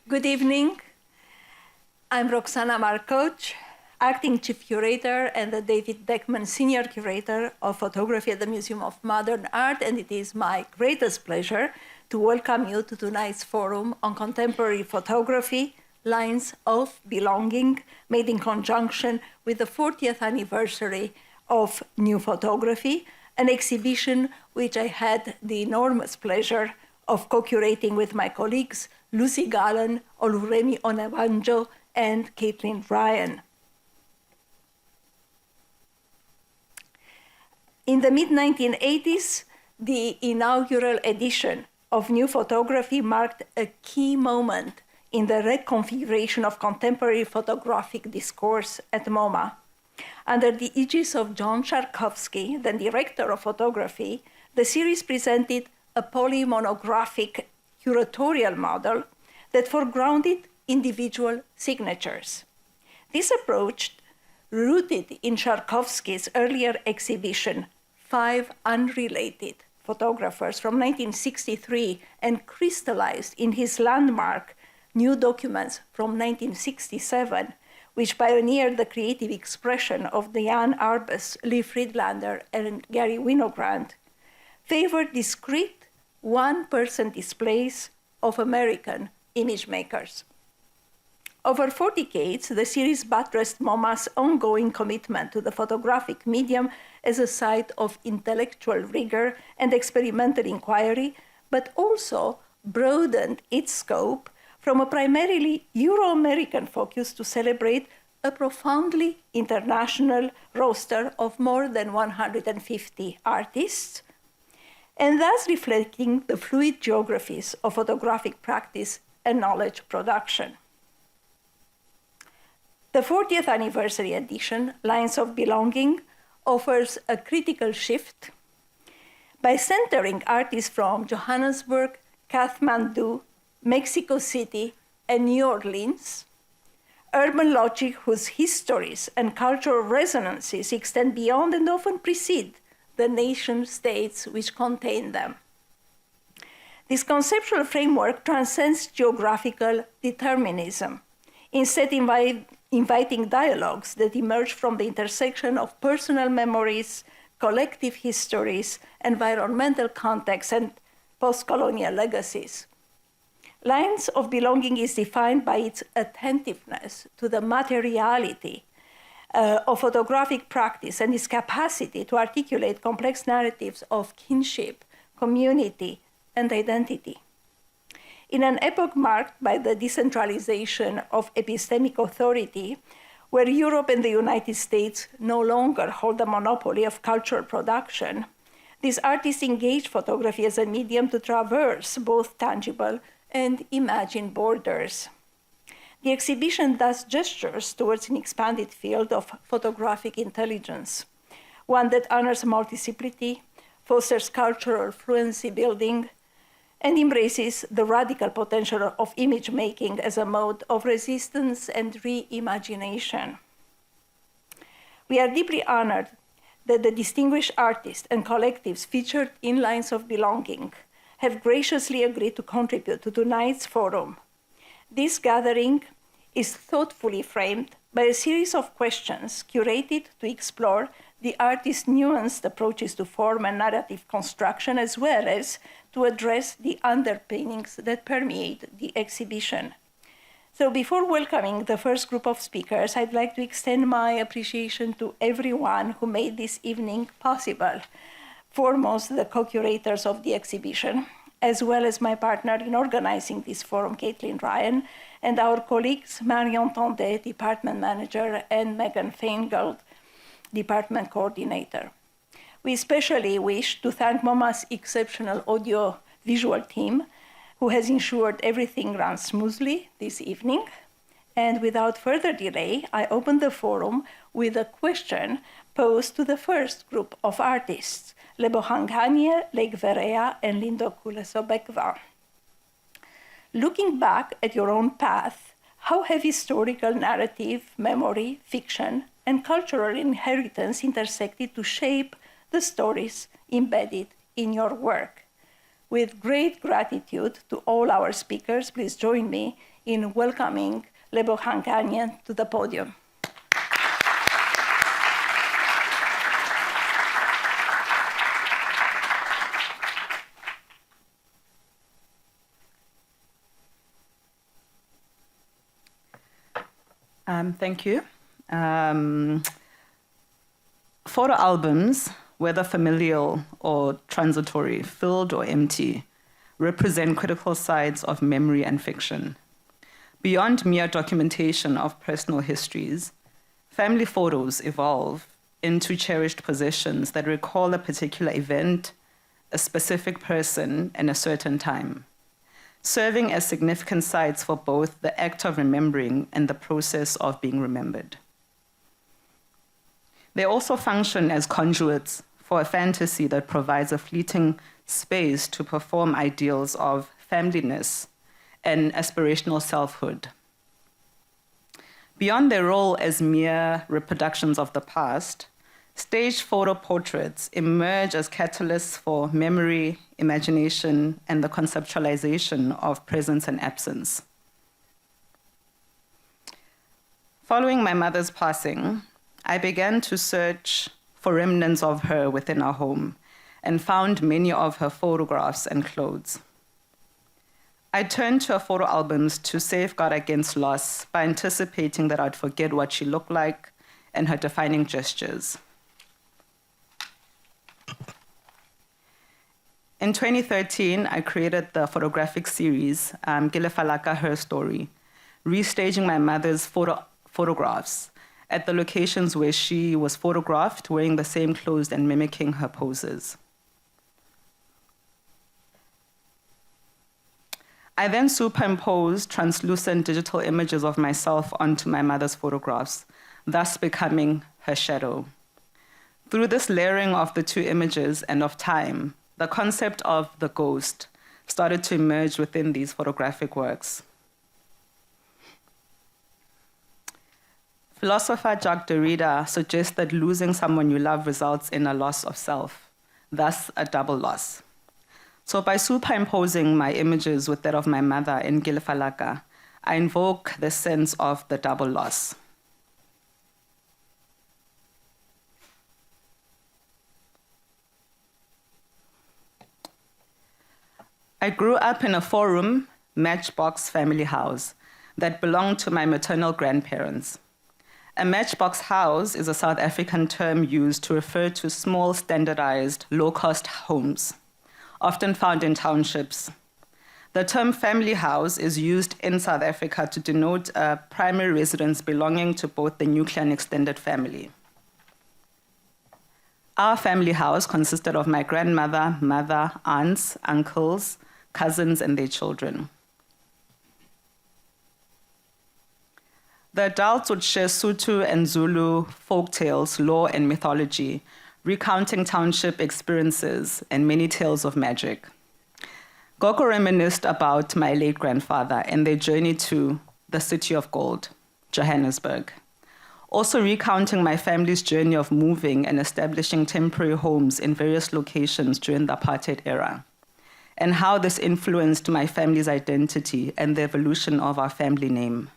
Good evening. I'm Roxana Markoch, Acting Chief Curator and the David Beckman Senior Curator of Photography at the Museum of Modern Art, and it is my greatest pleasure to welcome you to tonight's forum on contemporary photography, Lines of Belonging, made in conjunction with the 40th anniversary of New Photography, an exhibition which I had the enormous pleasure of co-curating with my colleagues, Lucy Gallen, Oluremi Onabanjo, and Caitlin Ryan. In the mid-1980s, the inaugural edition of New Photography marked a key moment in the reconfiguration of contemporary photographic discourse at MoMA. Under the aegis of John Sharkovsky, the director of photography, the series presented a polymonographic curatorial model that foregrounded individual signatures. This approach, rooted in Sharkovsky's earlier exhibition, 5 Unrelated Photographers from 1963, and crystallized in his landmark New Documents from 1967, which pioneered the creative expression of Diane Arbus, Lee Friedlander, and Gary Winogrand, favored discrete one-person displays of American image makers. Over 4 decades, the series buttressed MoMA's ongoing commitment to the photographic medium as a site of intellectual rigor and experimental inquiry, but also broadened its scope from a primarily Euro-American focus to celebrate a profoundly international roster of more than 150 artists, and thus reflecting the fluid geographies of photographic practice and knowledge production. The 40th anniversary edition, Lines of Belonging, offers a critical shift by centering artists from Johannesburg, Kathmandu, Mexico City, and New Orleans, urban logic whose histories and cultural resonances extend beyond and often precede the nation-states which contain them. This conceptual framework transcends geographical determinism, instead inviting dialogues that emerge from the intersection of personal memories, collective histories, environmental contexts, and post-colonial legacies. Lines of Belonging is defined by its attentiveness to the materiality of photographic practice and its capacity to articulate complex narratives of kinship, community, and identity. In an epoch marked by the decentralization of epistemic authority, where Europe and the United States no longer hold a monopoly of cultural production, these artists engage photography as a medium to traverse both tangible and imagined borders. The exhibition thus gestures towards an expanded field of photographic intelligence, one that honors multiplicity, fosters cultural fluency building, and embraces the radical potential of image making as a mode of resistance and reimagination. We are deeply honored that the distinguished artists and collectives featured in Lines of Belonging have graciously agreed to contribute to tonight's forum. This gathering is thoughtfully framed by a series of questions curated to explore the artist's nuanced approaches to form and narrative construction, as well as to address the underpinnings that permeate the exhibition. So before welcoming the first group of speakers, I'd like to extend my appreciation to everyone who made this evening possible. Foremost, the co-curators of the exhibition, as well as my partner in organizing this forum, Caitlin Ryan, and our colleagues, Marion Tondet, Department Manager, and Megan Feingold, Department Coordinator. We especially wish to thank MoMA's exceptional audio-visual team, who has ensured everything runs smoothly this evening. And without further delay, I open the forum with a question posed to the first group of artists, Lebohanganye, Lake Verea, and Lindo Kulesobekva. Looking back at your own path, how have historical narrative, memory, fiction, and cultural inheritance intersected to shape the stories embedded in your work? With great gratitude to all our speakers, please join me in welcoming Lebohanganye to the podium. Thank you. Photo albums, whether familial or transitory, filled or empty, represent critical sides of memory and fiction. Beyond mere documentation of personal histories, family photos evolve into cherished possessions that recall a particular event, a specific person, and a certain time, serving as significant sites for both the act of remembering and the process of being remembered. They also function as conduits for a fantasy that provides a fleeting space to perform ideals of familyness and aspirational selfhood. Beyond their role as mere reproductions of the past, staged photo portraits emerge as catalysts for memory, imagination, and the conceptualization of presence and absence. Following my mother's passing, I began to search for remnants of her within our home and found many of her photographs and clothes. I turned to her photo albums to safeguard against loss by anticipating that I'd forget what she looked like and her defining gestures. In 2013, I created the photographic series, Gilefalaka Her Story, restaging my mother's photographs at the locations where she was photographed wearing the same clothes and mimicking her poses. I then superimposed translucent digital images of myself onto my mother's photographs, thus becoming her shadow. Through this layering of the two images and of time, the concept of the ghost started to emerge within these photographic works. Philosopher Jacques Derrida suggests that losing someone you love results in a loss of self, thus a double loss. So by superimposing my images with that of my mother in Gilefalaka, I invoke the sense of the double loss. I grew up in a four-room, matchbox family house that belonged to my maternal grandparents. A matchbox house is a South African term used to refer to small, standardized, low-cost homes, often found in townships. The term family house is used in South Africa to denote a primary residence belonging to both the nuclear and extended family. Our family house consisted of my grandmother, mother, aunts, uncles, cousins, and their children. The adults would share Sotho and Zulu folktales, lore, and mythology, recounting township experiences and many tales of magic. Gogo reminisced about my late grandfather and their journey to the city of gold, Johannesburg. Also recounting my family's journey of moving and establishing temporary homes in various locations during the apartheid era, and how this influenced my family's identity and the evolution of our family name.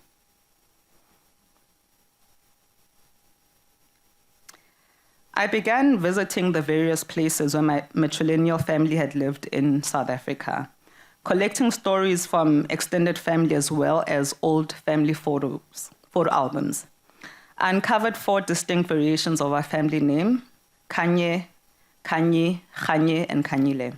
I began visiting the various places where my matrilineal family had lived in South Africa, collecting stories from extended family as well as old family photo albums. I uncovered 4 distinct variations of our family name, Kanye, Kanye, Khanye, and Kanyile,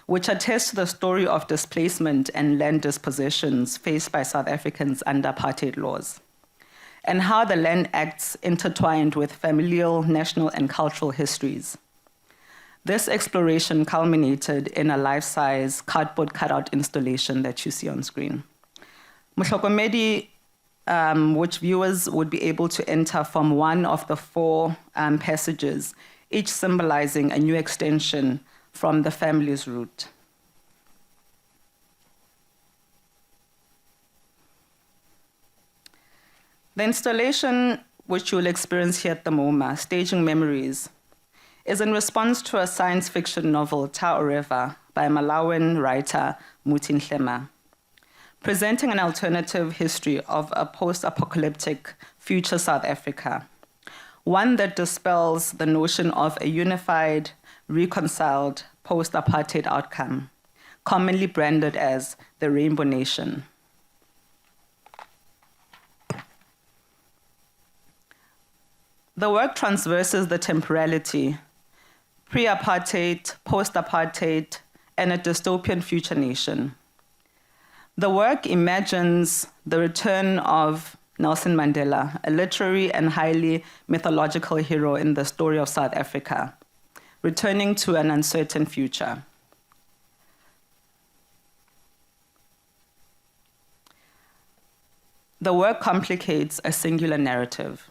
which attest to the story of displacement and land dispossessions faced by South Africans under apartheid laws, and how the Land Acts intertwined with familial, national, and cultural histories. This exploration culminated in a life-size cardboard cutout installation that you see on screen. Mohlokomedi, which viewers would be able to enter from one of the 4 passages, each symbolizing a new extension from the family's root. The installation, which you'll experience here at the MoMA, Staging Memories, is in response to a science fiction novel, Ta Oreva, by Malawian writer Mutin Hlema. presenting an alternative history of a post-apocalyptic future South Africa, one that dispels the notion of a unified, reconciled post-apartheid outcome, commonly branded as the Rainbow Nation. The work transverses the temporality, pre-apartheid, post-apartheid, and a dystopian future nation. The work imagines the return of Nelson Mandela, a literary and highly mythological hero in the story of South Africa, returning to an uncertain future. The work complicates a singular narrative,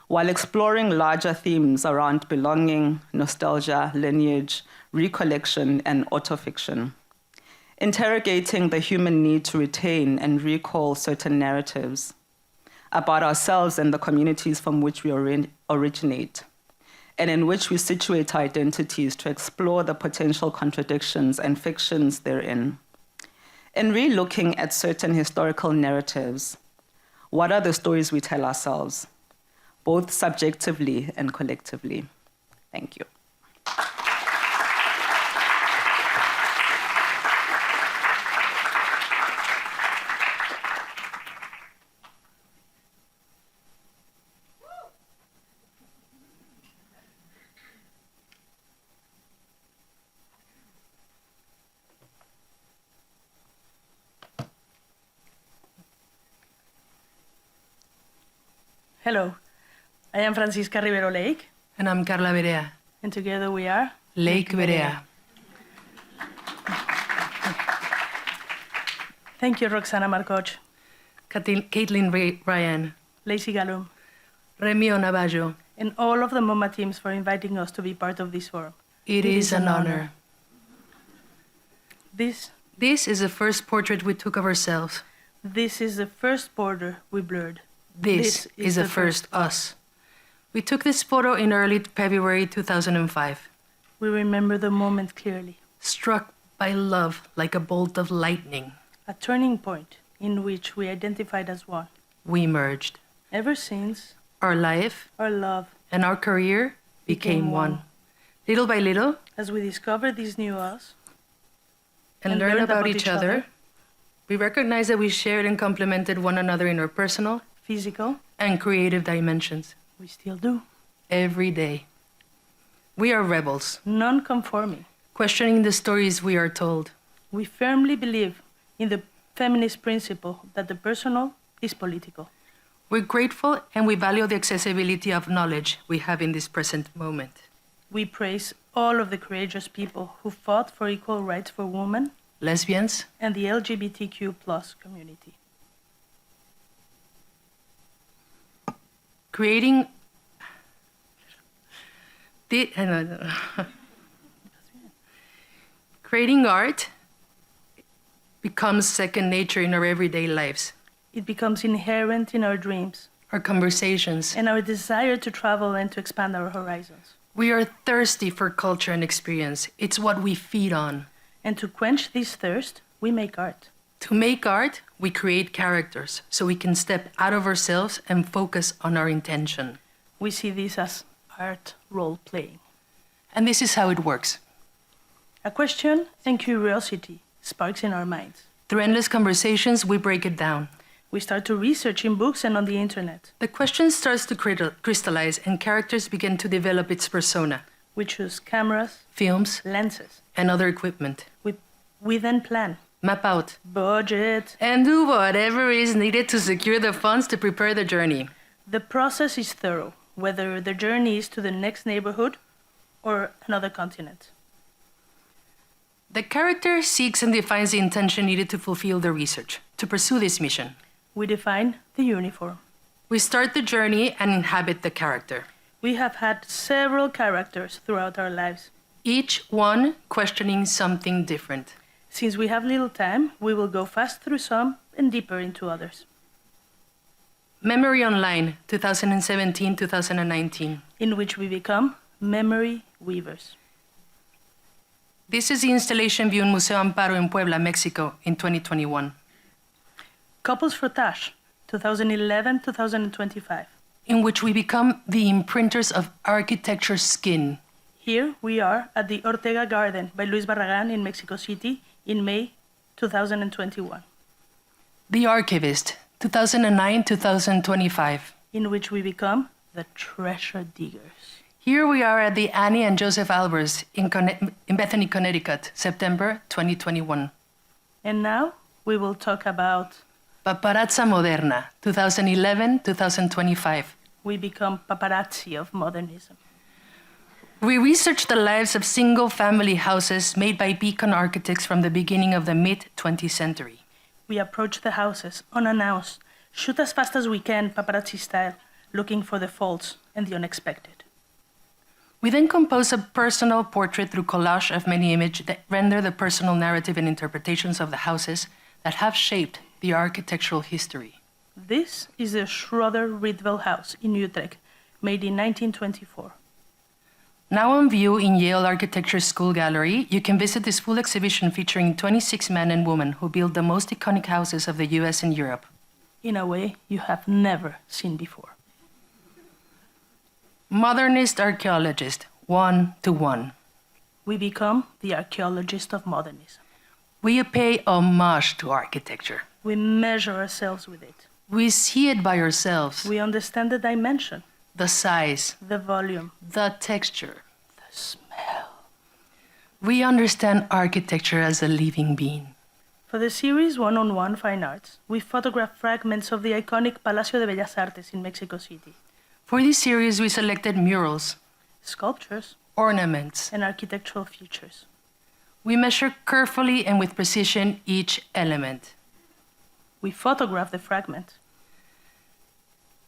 while exploring larger themes around belonging, nostalgia, lineage, recollection, and autofiction, interrogating the human need to retain and recall certain narratives about ourselves and the communities from which we originate, and in which we situate our identities to explore the potential contradictions and fictions therein. In re-looking at certain historical narratives, what are the stories we tell ourselves, both subjectively and collectively? Thank you. Hello, I am Francisca Rivero Lake. And I'm Carla Berea. And together we are Lake Berea. Thank you, Roxana Marcoch, Caitlin Ryan, Lacey Gallum, Remio Navajo. and all of the MoMA teams for inviting us to be part of this forum. It is an honor. This This is the first portrait we took of ourselves. is the first border we blurred. This is the first us. We took this photo in early February 2005, We remember the moment clearly, struck by love like a bolt of lightning. a turning point in which we identified as one. We merged. Ever since, Our life our love, and our career became one. Little by little, as we discovered this new us, and learned about each other, we recognized that we shared and complemented one another in our personal physical, and creative dimensions we still do, every day. We are rebels, non-conforming. questioning the stories we are told. We firmly believe in the feminist principle that the personal is political. We're grateful and we value the accessibility of knowledge we have in this present moment. We praise all of the courageous people who fought for equal rights for women Lesbians, and the LGBTQ+ community. creating creating art becomes second nature in our everyday lives. It becomes inherent in our dreams Our conversations. and our desire to travel and to expand our horizons. We are thirsty for culture and experience. It's what we feed on. And to quench this thirst, we make art. To make art, we create characters so we can step out of ourselves and focus on our intention. We see this as art role-playing. And this is how it works. A question and curiosity sparks in our minds. Through endless conversations, we break it down. We start to research in books and on the internet. The question starts to crystallize and characters begin to develop its persona, We choose cameras, films, lenses. and other equipment. We then plan, Map out budget. and do whatever is needed to secure the funds to prepare the journey. The process is thorough, whether the journey is to the next neighborhood or another continent. The character seeks and defines the intention needed to fulfill the research, to pursue this mission. We define the uniform. We start the journey and inhabit the character, We have had several characters throughout our lives. each one questioning something different. Since we have little time, we will go fast through some and deeper into others. Memory Online, 2017-2019. In which we become memory weavers. This is the installation view in Museo Amparo in Puebla, Mexico in 2021. Couples Frottage, 2011-2025. in which we become the imprinters of architecture's skin. Here we are at the Ortega Garden by Luis Barragan in Mexico City in May 2021, The Archivist, 2009-2025. in which we become the treasure diggers. Here we are at the Annie and Joseph Albers in Bethany, Connecticut, September 2021. And now we will talk about Paparazza Moderna, 2011-2025. we become paparazzi of modernism. We researched the lives of single-family houses made by beacon architects from the beginning of the mid-20th century. We approach the houses unannounced, shoot as fast as we can, paparazzi style, looking for the faults and the unexpected. We then compose a personal portrait through collage of many images that render the personal narrative and interpretations of the houses that have shaped the architectural history. This is the Schroeder Rietveld House in Utrecht, made in 1924. Now on view in Yale Architecture School Gallery, you can visit this full exhibition featuring 26 men and women who built the most iconic houses of the US and Europe. In a way you have never seen before. Modernist archaeologist, 1-to-1. We become the archaeologist of modernism. We pay homage to architecture. We measure ourselves with it. We see it by ourselves. We understand the dimension, The size, the volume, the texture. the smell. We understand architecture as a living being. For the series One-on-One Fine Arts, we photographed fragments of the iconic Palacio de Bellas Artes in Mexico City, For this series, we selected murals, sculptures, ornaments. and architectural features. We measure carefully and with precision each element. We photograph the fragment.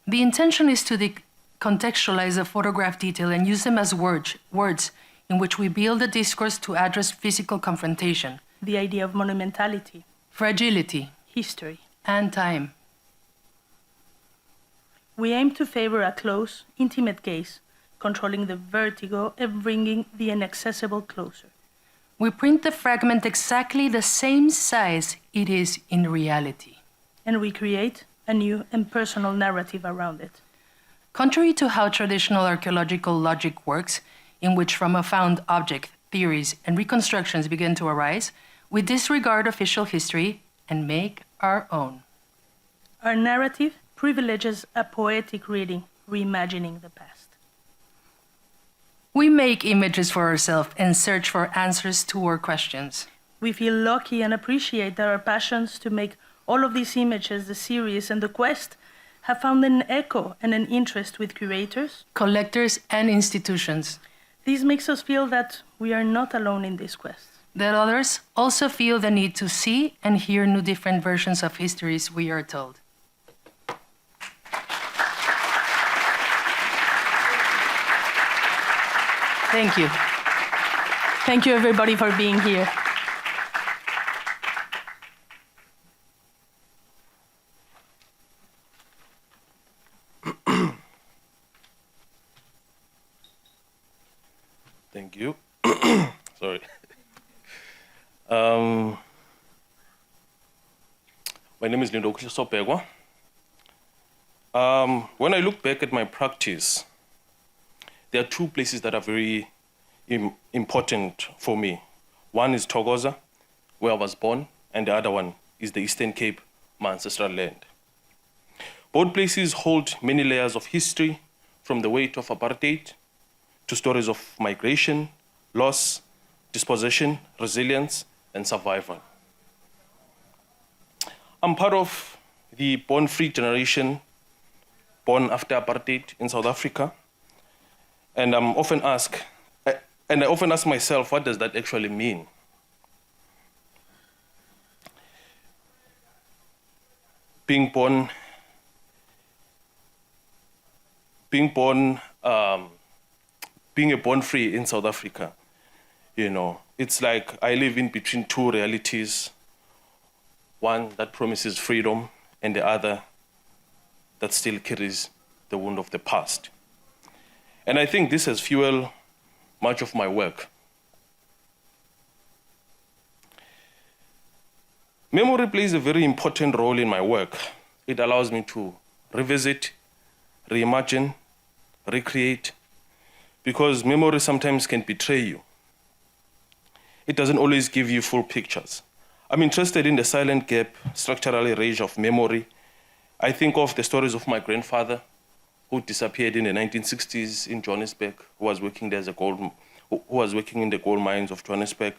The intention is to contextualize the photograph detail and use them as words in which we build a discourse to address physical confrontation, The idea of monumentality, fragility, history. and time. We aim to favor a close, intimate gaze, controlling the vertigo and bringing the inaccessible closer. We print the fragment exactly the same size it is in reality. And we create a new and personal narrative around it. Contrary to how traditional archaeological logic works, in which from a found object, theories, and reconstructions begin to arise, we disregard official history and make our own. Our narrative privileges a poetic reading, reimagining the past. We make images for ourselves and search for answers to our questions. We feel lucky and appreciate that our passions to make all of these images, the series, and the quest have found an echo and an interest with curators. Collectors and institutions. This makes us feel that we are not alone in this quest. That others also feel the need to see and hear new different versions of histories we are told. Thank you. Thank you, everybody, for being here. Thank you. Sorry. My name is Lindo Sopegwa. When I look back at my practice, there are two places that are very important for me. One is Thokoza, where I was born, and the other one is the Eastern Cape, my ancestral land. Both places hold many layers of history, from the weight of apartheid to stories of migration, loss, dispossession, resilience, and survival. I'm part of the born-free generation, born after apartheid in South Africa, and I often ask myself, what does that actually mean? Being a born-free in South Africa, it's like I live in between two realities, one that promises freedom and the other that still carries the wound of the past. And I think this has fueled much of my work. Memory plays a very important role in my work. It allows me to revisit, reimagine, recreate, because memory sometimes can betray you. It doesn't always give you full pictures. I'm interested in the silent gap, structural erasure of memory. I think of the stories of my grandfather, who disappeared in the 1960s in Johannesburg, who was working in the gold mines of Johannesburg,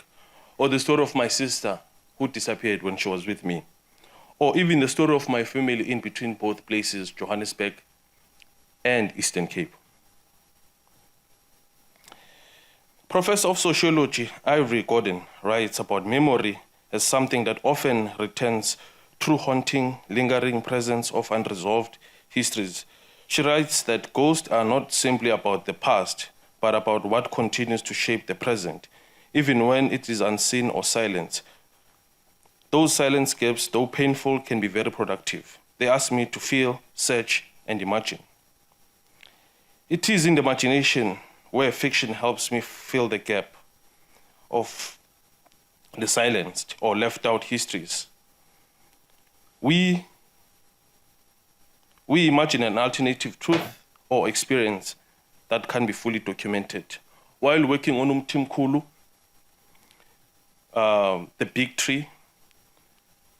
or the story of my sister, who disappeared when she was with me, or even the story of my family in between both places, Johannesburg and Eastern Cape. Professor of Sociology, Ivory Gordon, writes about memory as something that often returns through haunting, lingering presence of unresolved histories. She writes that ghosts are not simply about the past, but about what continues to shape the present, even when it is unseen or silent. Those silent gaps, though painful, can be very productive. They ask me to feel, search, and imagine. It is in the imagination where fiction helps me fill the gap of the silenced or left out histories. We imagine an alternative truth or experience that can be fully documented. While working on Umtimkulu, the big tree,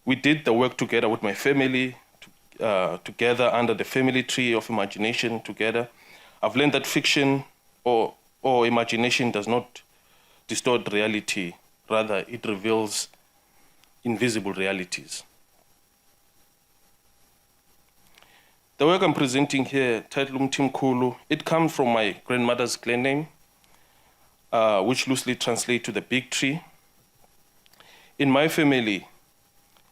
we did the work together with my family, together under the family tree of imagination together. I've learned that fiction or imagination does not distort reality, rather it reveals invisible realities. The work I'm presenting here, titled Umtimkulu, it comes from my grandmother's clan name, which loosely translates to the big tree. In my family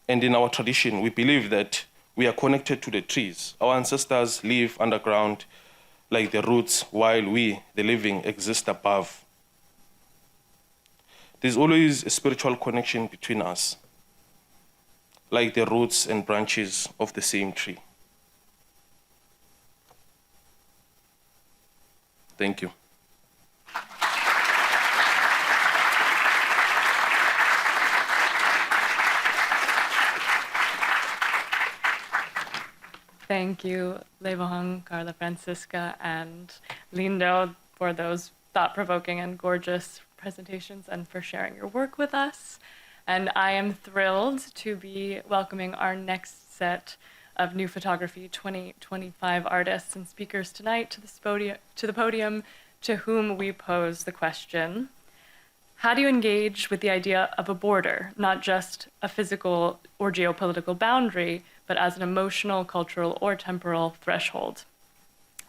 and in our tradition, we believe that we are connected to the trees. Our ancestors live underground like the roots, while we, the living, exist above. There's always a spiritual connection between us, like the roots and branches of the same tree. Thank you. Thank you, Lebohang, Carla Francisca, and Lindo for those thought-provoking and gorgeous presentations and for sharing your work with us. And I am thrilled to be welcoming our next set of New Photography 2025 artists and speakers tonight to the podium to whom we pose the question, how do you engage with the idea of a border, not just a physical or geopolitical boundary, but as an emotional, cultural, or temporal threshold?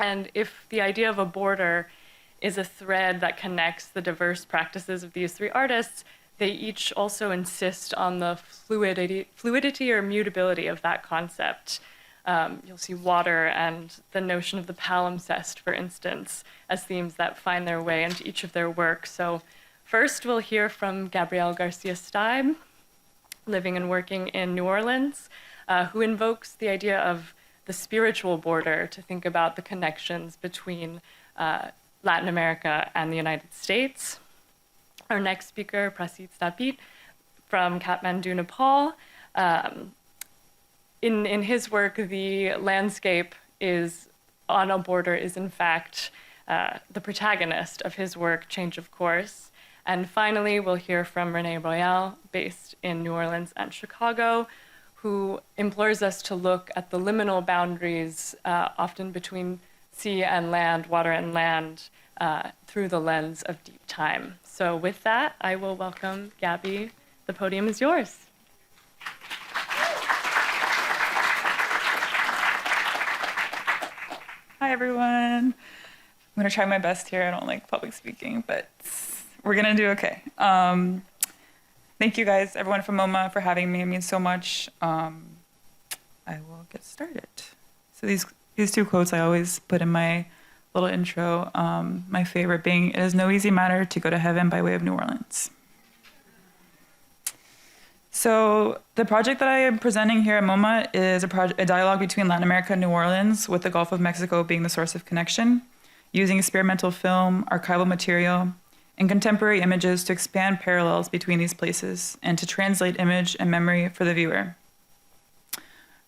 And if the idea of a border is a thread that connects the diverse practices of these three artists, they each also insist on the fluidity or mutability of that concept. You'll see water and the notion of the palimpsest, for instance, as themes that find their way into each of their works. So first, we'll hear from Gabrielle Garcia-Steib, living and working in New Orleans, who invokes the idea of the spiritual border to think about the connections between Latin America and the United States. Our next speaker, Prasit Stapit, from Kathmandu, Nepal. In his work, the landscape is on a border is in fact the protagonist of his work, Change of Course. And finally, we'll hear from Renee Royale, based in New Orleans and Chicago, who implores us to look at the liminal boundaries, often between sea and land, water and land, through the lens of deep time. So with that, I will welcome Gabby. The podium is yours. Hi, everyone. I'm going to try my best here. I don't like public speaking, but we're going to do okay. Thank you guys, everyone from MoMA, for having me. It means so much. I will get started. So these two quotes I always put in my little intro. My favorite being, "It is no easy matter to go to heaven by way of New Orleans." So the project that I am presenting here at MoMA is a dialogue between Latin America and New Orleans, with the Gulf of Mexico being the source of connection, using experimental film, archival material, and contemporary images to expand parallels between these places and to translate image and memory for the viewer.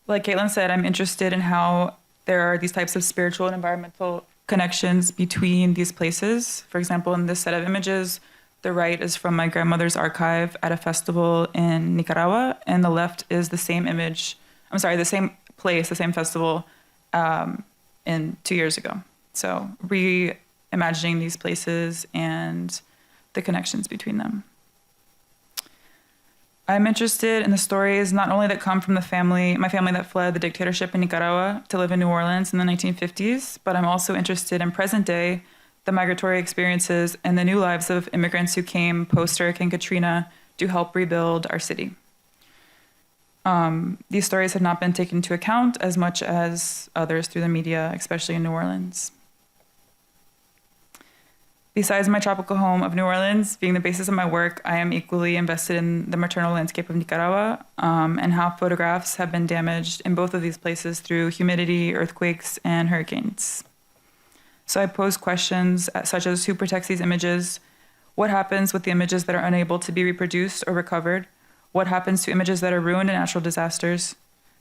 Like Caitlin said, I'm interested in how there are these types of spiritual and environmental connections between these places. For example, in this set of images, the right is from my grandmother's archive at a festival in Nicaragua, and the left is the same image, the same place, the same festival in 2 years ago. So reimagining these places and the connections between them. I'm interested in the stories not only that come from my family that fled the dictatorship in Nicaragua to live in New Orleans in the 1950s, but I'm also interested in present day, the migratory experiences and the new lives of immigrants who came post-Hurricane Katrina to help rebuild our city. These stories have not been taken into account as much as others through the media, especially in New Orleans. Besides my tropical home of New Orleans being the basis of my work, I am equally invested in the maternal landscape of Nicaragua and how photographs have been damaged in both of these places through humidity, earthquakes, and hurricanes. So I pose questions such as who protects these images? What happens with the images that are unable to be reproduced or recovered? What happens to images that are ruined in natural disasters?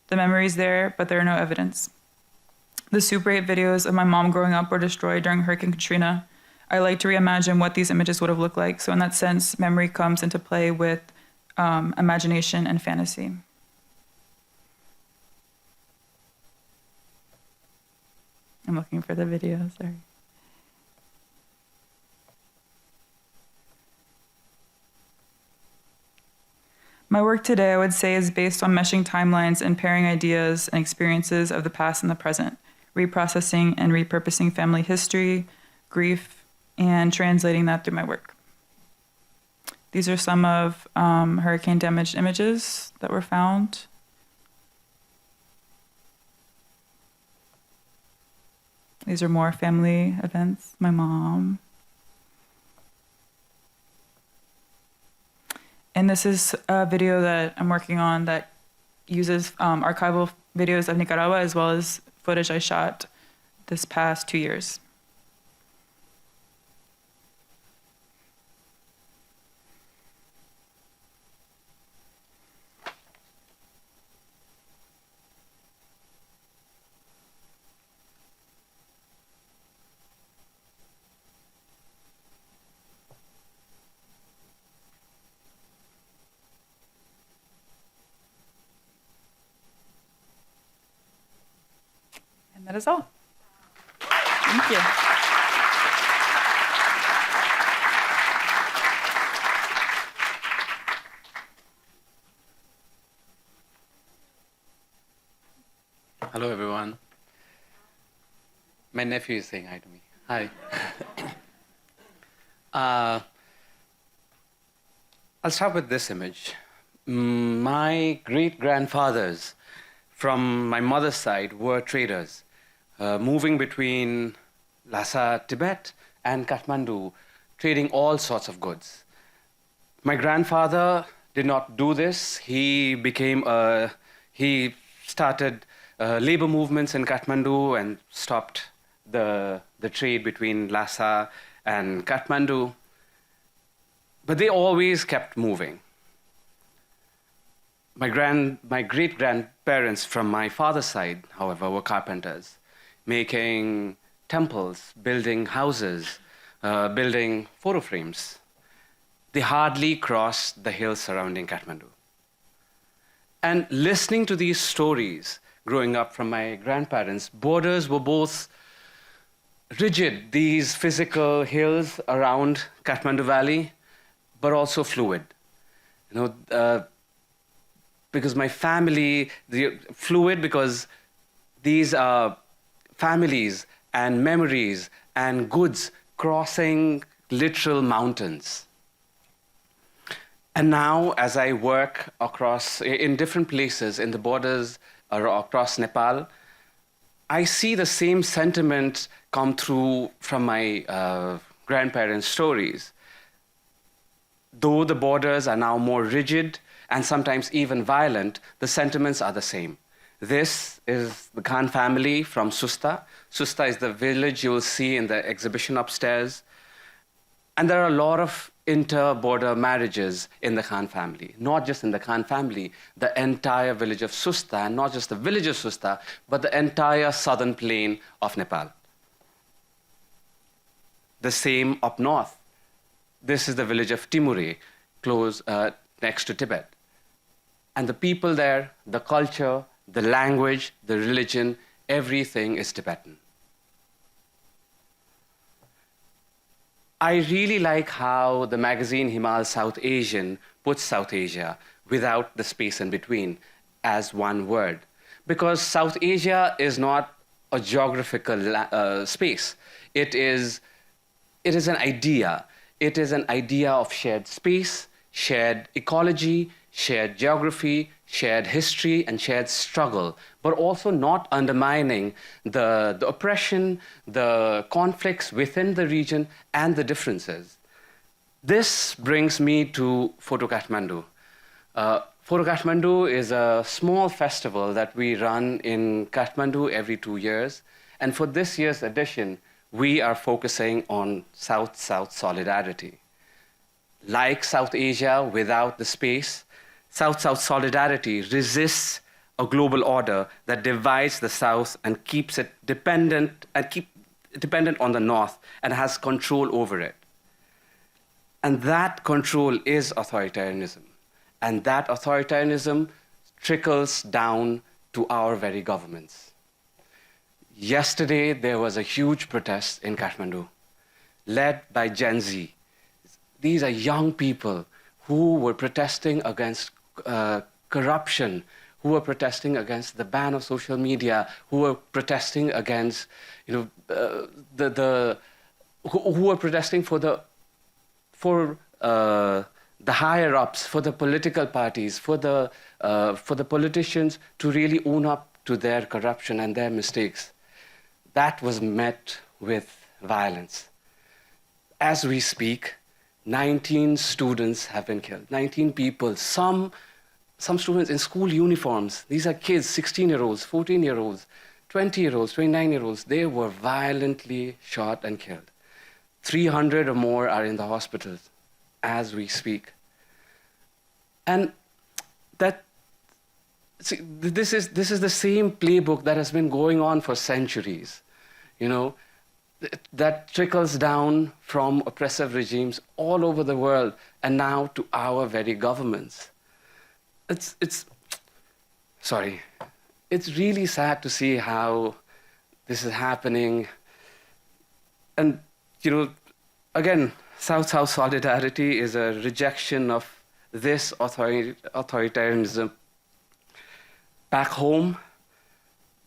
The memory's there, but there are no evidence. The Super 8 videos of my mom growing up were destroyed during Hurricane Katrina. I like to reimagine what these images would have looked like. So in that sense, memory comes into play with imagination and fantasy. I'm looking for the video, sorry. My work today, I would say, is based on meshing timelines and pairing ideas and experiences of the past and the present, reprocessing and repurposing family history, grief, and translating that through my work. These are some of hurricane damaged images that were found. These are more family events, my mom. And this is a video that I'm working on that uses archival videos of Nicaragua as well as footage I shot this past 2 years. That is all. Thank you. Hello, everyone. My nephew is saying hi to me. Hi. I'll start with this image. My great-grandfathers from my mother's side were traders. Moving between Lhasa, Tibet, and Kathmandu, trading all sorts of goods. My grandfather did not do this. He started labor movements in Kathmandu and stopped the trade between Lhasa and Kathmandu. But they always kept moving. My great-grandparents from my father's side, however, were carpenters, making temples, building houses, building photo frames. They hardly crossed the hills surrounding Kathmandu. And listening to these stories growing up from my grandparents, borders were both rigid, these physical hills around Kathmandu Valley, but also fluid. Because my family, fluid because these are families and memories and goods crossing literal mountains. And now, as I work in different places in the borders or across Nepal, I see the same sentiment come through from my grandparents' stories. Though the borders are now more rigid and sometimes even violent, the sentiments are the same. This is the Khan family from Susta. Susta is the village you will see in the exhibition upstairs. And there are a lot of inter-border marriages in the Khan family. Not just in the Khan family, the entire village of Susta, and not just the village of Susta, but the entire southern plain of Nepal. The same up north. This is the village of Timure, close next to Tibet. And the people there, the culture, the language, the religion, everything is Tibetan. I really like how the magazine Himal South Asian puts South Asia without the space in between as one word. Because South Asia is not a geographical space. It is an idea. It is an idea of shared space, shared ecology, shared geography, shared history, and shared struggle, but also not undermining the oppression, the conflicts within the region, and the differences. This brings me to Photo Kathmandu. Photo Kathmandu is a small festival that we run in Kathmandu every 2 years. And for this year's edition, we are focusing on South-South solidarity. Like South Asia without the space, South-South solidarity resists a global order that divides the South and keeps it dependent on the North and has control over it. And that control is authoritarianism. And that authoritarianism trickles down to our very governments. Yesterday, there was a huge protest in Kathmandu, led by Gen Z. These are young people who were protesting against corruption, who were protesting against the ban of social media, who were protesting against, who were protesting for the higher ups, for the political parties, for the politicians to really own up to their corruption and their mistakes. That was met with violence. As we speak, 19 students have been killed. 19 people, some students in school uniforms. These are kids, 16-year-olds, 14-year-olds, 20-year-olds, 29-year-olds. They were violently shot and killed. 300 or more are in the hospitals as we speak. And this is the same playbook that has been going on for centuries. That trickles down from oppressive regimes all over the world and now to our very governments. It's really sad to see how this is happening. And, again, South-South solidarity is a rejection of this authoritarianism back home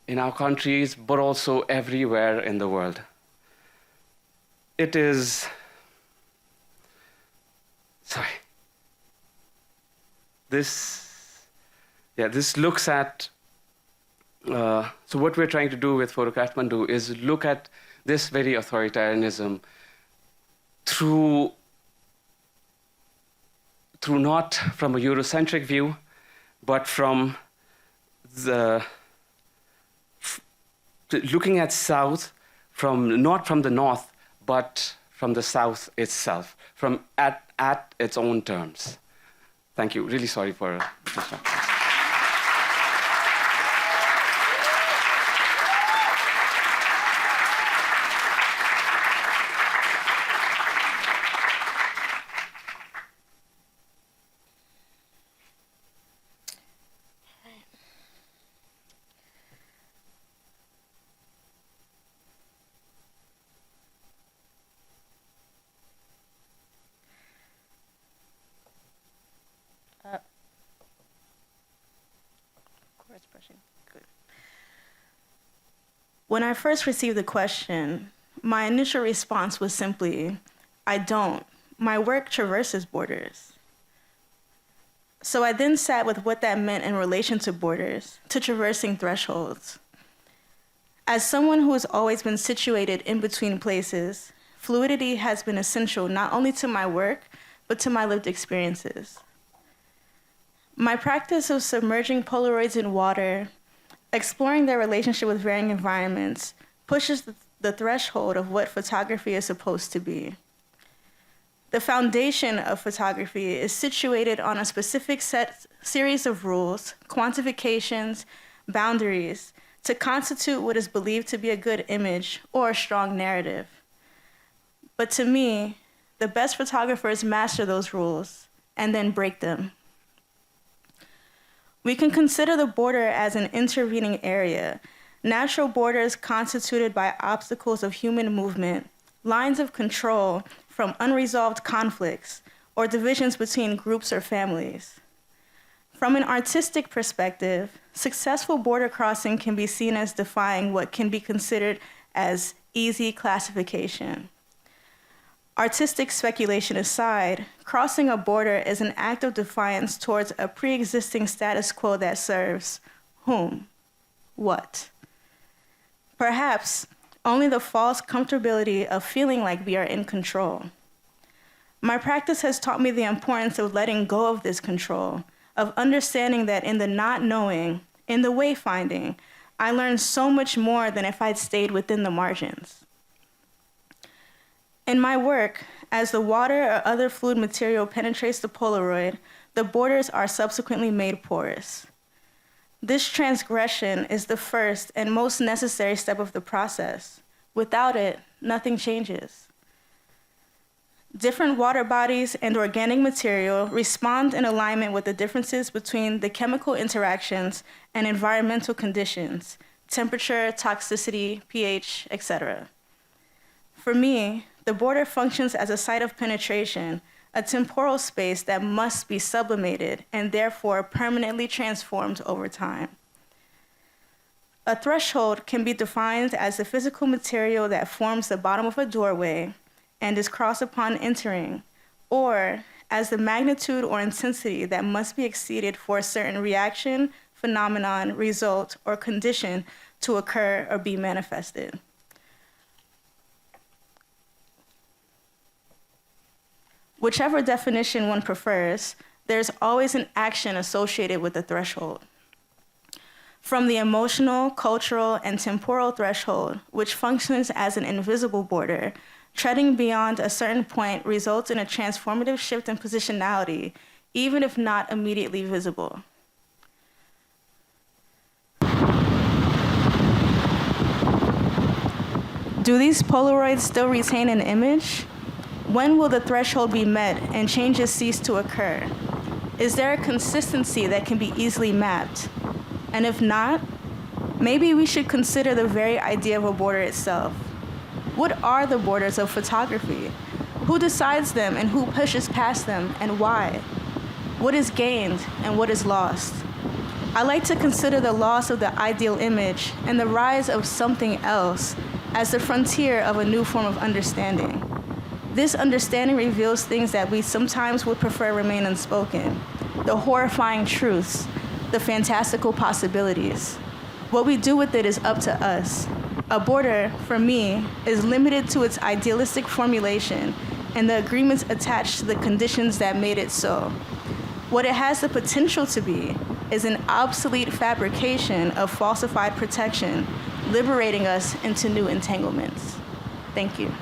in our countries, but also everywhere in the world. It is, this looks at, so what we're trying to do with Photo Kathmandu is look at this very authoritarianism through not from a Eurocentric view, but from looking at South not from the North, but from the South itself, from at its own terms. Thank you. Really sorry for distraction. Good. When I first received the question, my initial response was simply, I don't. My work traverses borders. So I then sat with what that meant in relation to borders, to traversing thresholds. As someone who has always been situated in between places, fluidity has been essential not only to my work, but to my lived experiences. My practice of submerging Polaroids in water, exploring their relationship with varying environments, pushes the threshold of what photography is supposed to be. The foundation of photography is situated on a specific series of rules, quantifications, boundaries, to constitute what is believed to be a good image or a strong narrative. But to me, the best photographers master those rules and then break them. We can consider the border as an intervening area, natural borders constituted by obstacles of human movement, lines of control from unresolved conflicts or divisions between groups or families. From an artistic perspective, successful border crossing can be seen as defying what can be considered as easy classification. Artistic speculation aside, crossing a border is an act of defiance towards a pre-existing status quo that serves whom? What? Perhaps only the false comfortability of feeling like we are in control. My practice has taught me the importance of letting go of this control, of understanding that in the not knowing, in the wayfinding, I learned so much more than if I'd stayed within the margins. In my work, as the water or other fluid material penetrates the Polaroid, the borders are subsequently made porous. This transgression is the first and most necessary step of the process. Without it, nothing changes. Different water bodies and organic material respond in alignment with the differences between the chemical interactions and environmental conditions, temperature, toxicity, pH, etc. For me, the border functions as a site of penetration, a temporal space that must be sublimated and therefore permanently transformed over time. A threshold can be defined as the physical material that forms the bottom of a doorway and is crossed upon entering, or as the magnitude or intensity that must be exceeded for a certain reaction, phenomenon, result, or condition to occur or be manifested. Whichever definition one prefers, there's always an action associated with the threshold. From the emotional, cultural, and temporal threshold, which functions as an invisible border, treading beyond a certain point results in a transformative shift in positionality, even if not immediately visible. Do these Polaroids still retain an image? When will the threshold be met and changes cease to occur? Is there a consistency that can be easily mapped? And if not, maybe we should consider the very idea of a border itself. What are the borders of photography? Who decides them and who pushes past them and why? What is gained and what is lost? I like to consider the loss of the ideal image and the rise of something else as the frontier of a new form of understanding. This understanding reveals things that we sometimes would prefer remain unspoken, the horrifying truths, the fantastical possibilities. What we do with it is up to us. A border, for me, is limited to its idealistic formulation and the agreements attached to the conditions that made it so. What it has the potential to be is an obsolete fabrication of falsified protection, liberating us into new entanglements. Thank you.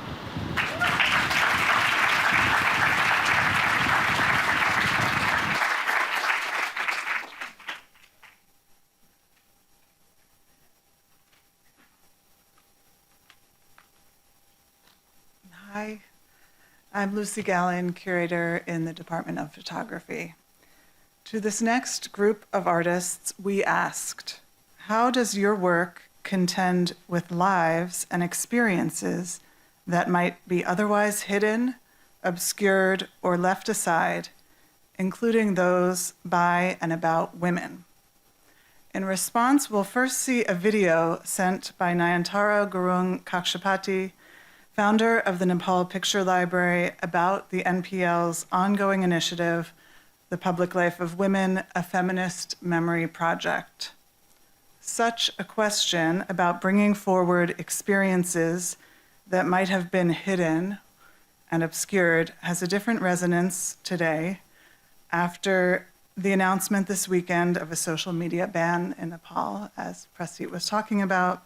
Hi, I'm Lucy Gallen, curator in the Department of Photography. To this next group of artists, we asked, how does your work contend with lives and experiences that might be otherwise hidden, obscured, or left aside, including those by and about women? In response, we'll first see a video sent by Nayantara Gurung Kakshapati, founder of the Nepal Picture Library, about the NPL's ongoing initiative, The Public Life of Women, a Feminist Memory Project. Such a question about bringing forward experiences that might have been hidden and obscured has a different resonance today after the announcement this weekend of a social media ban in Nepal, as Prasit was talking about,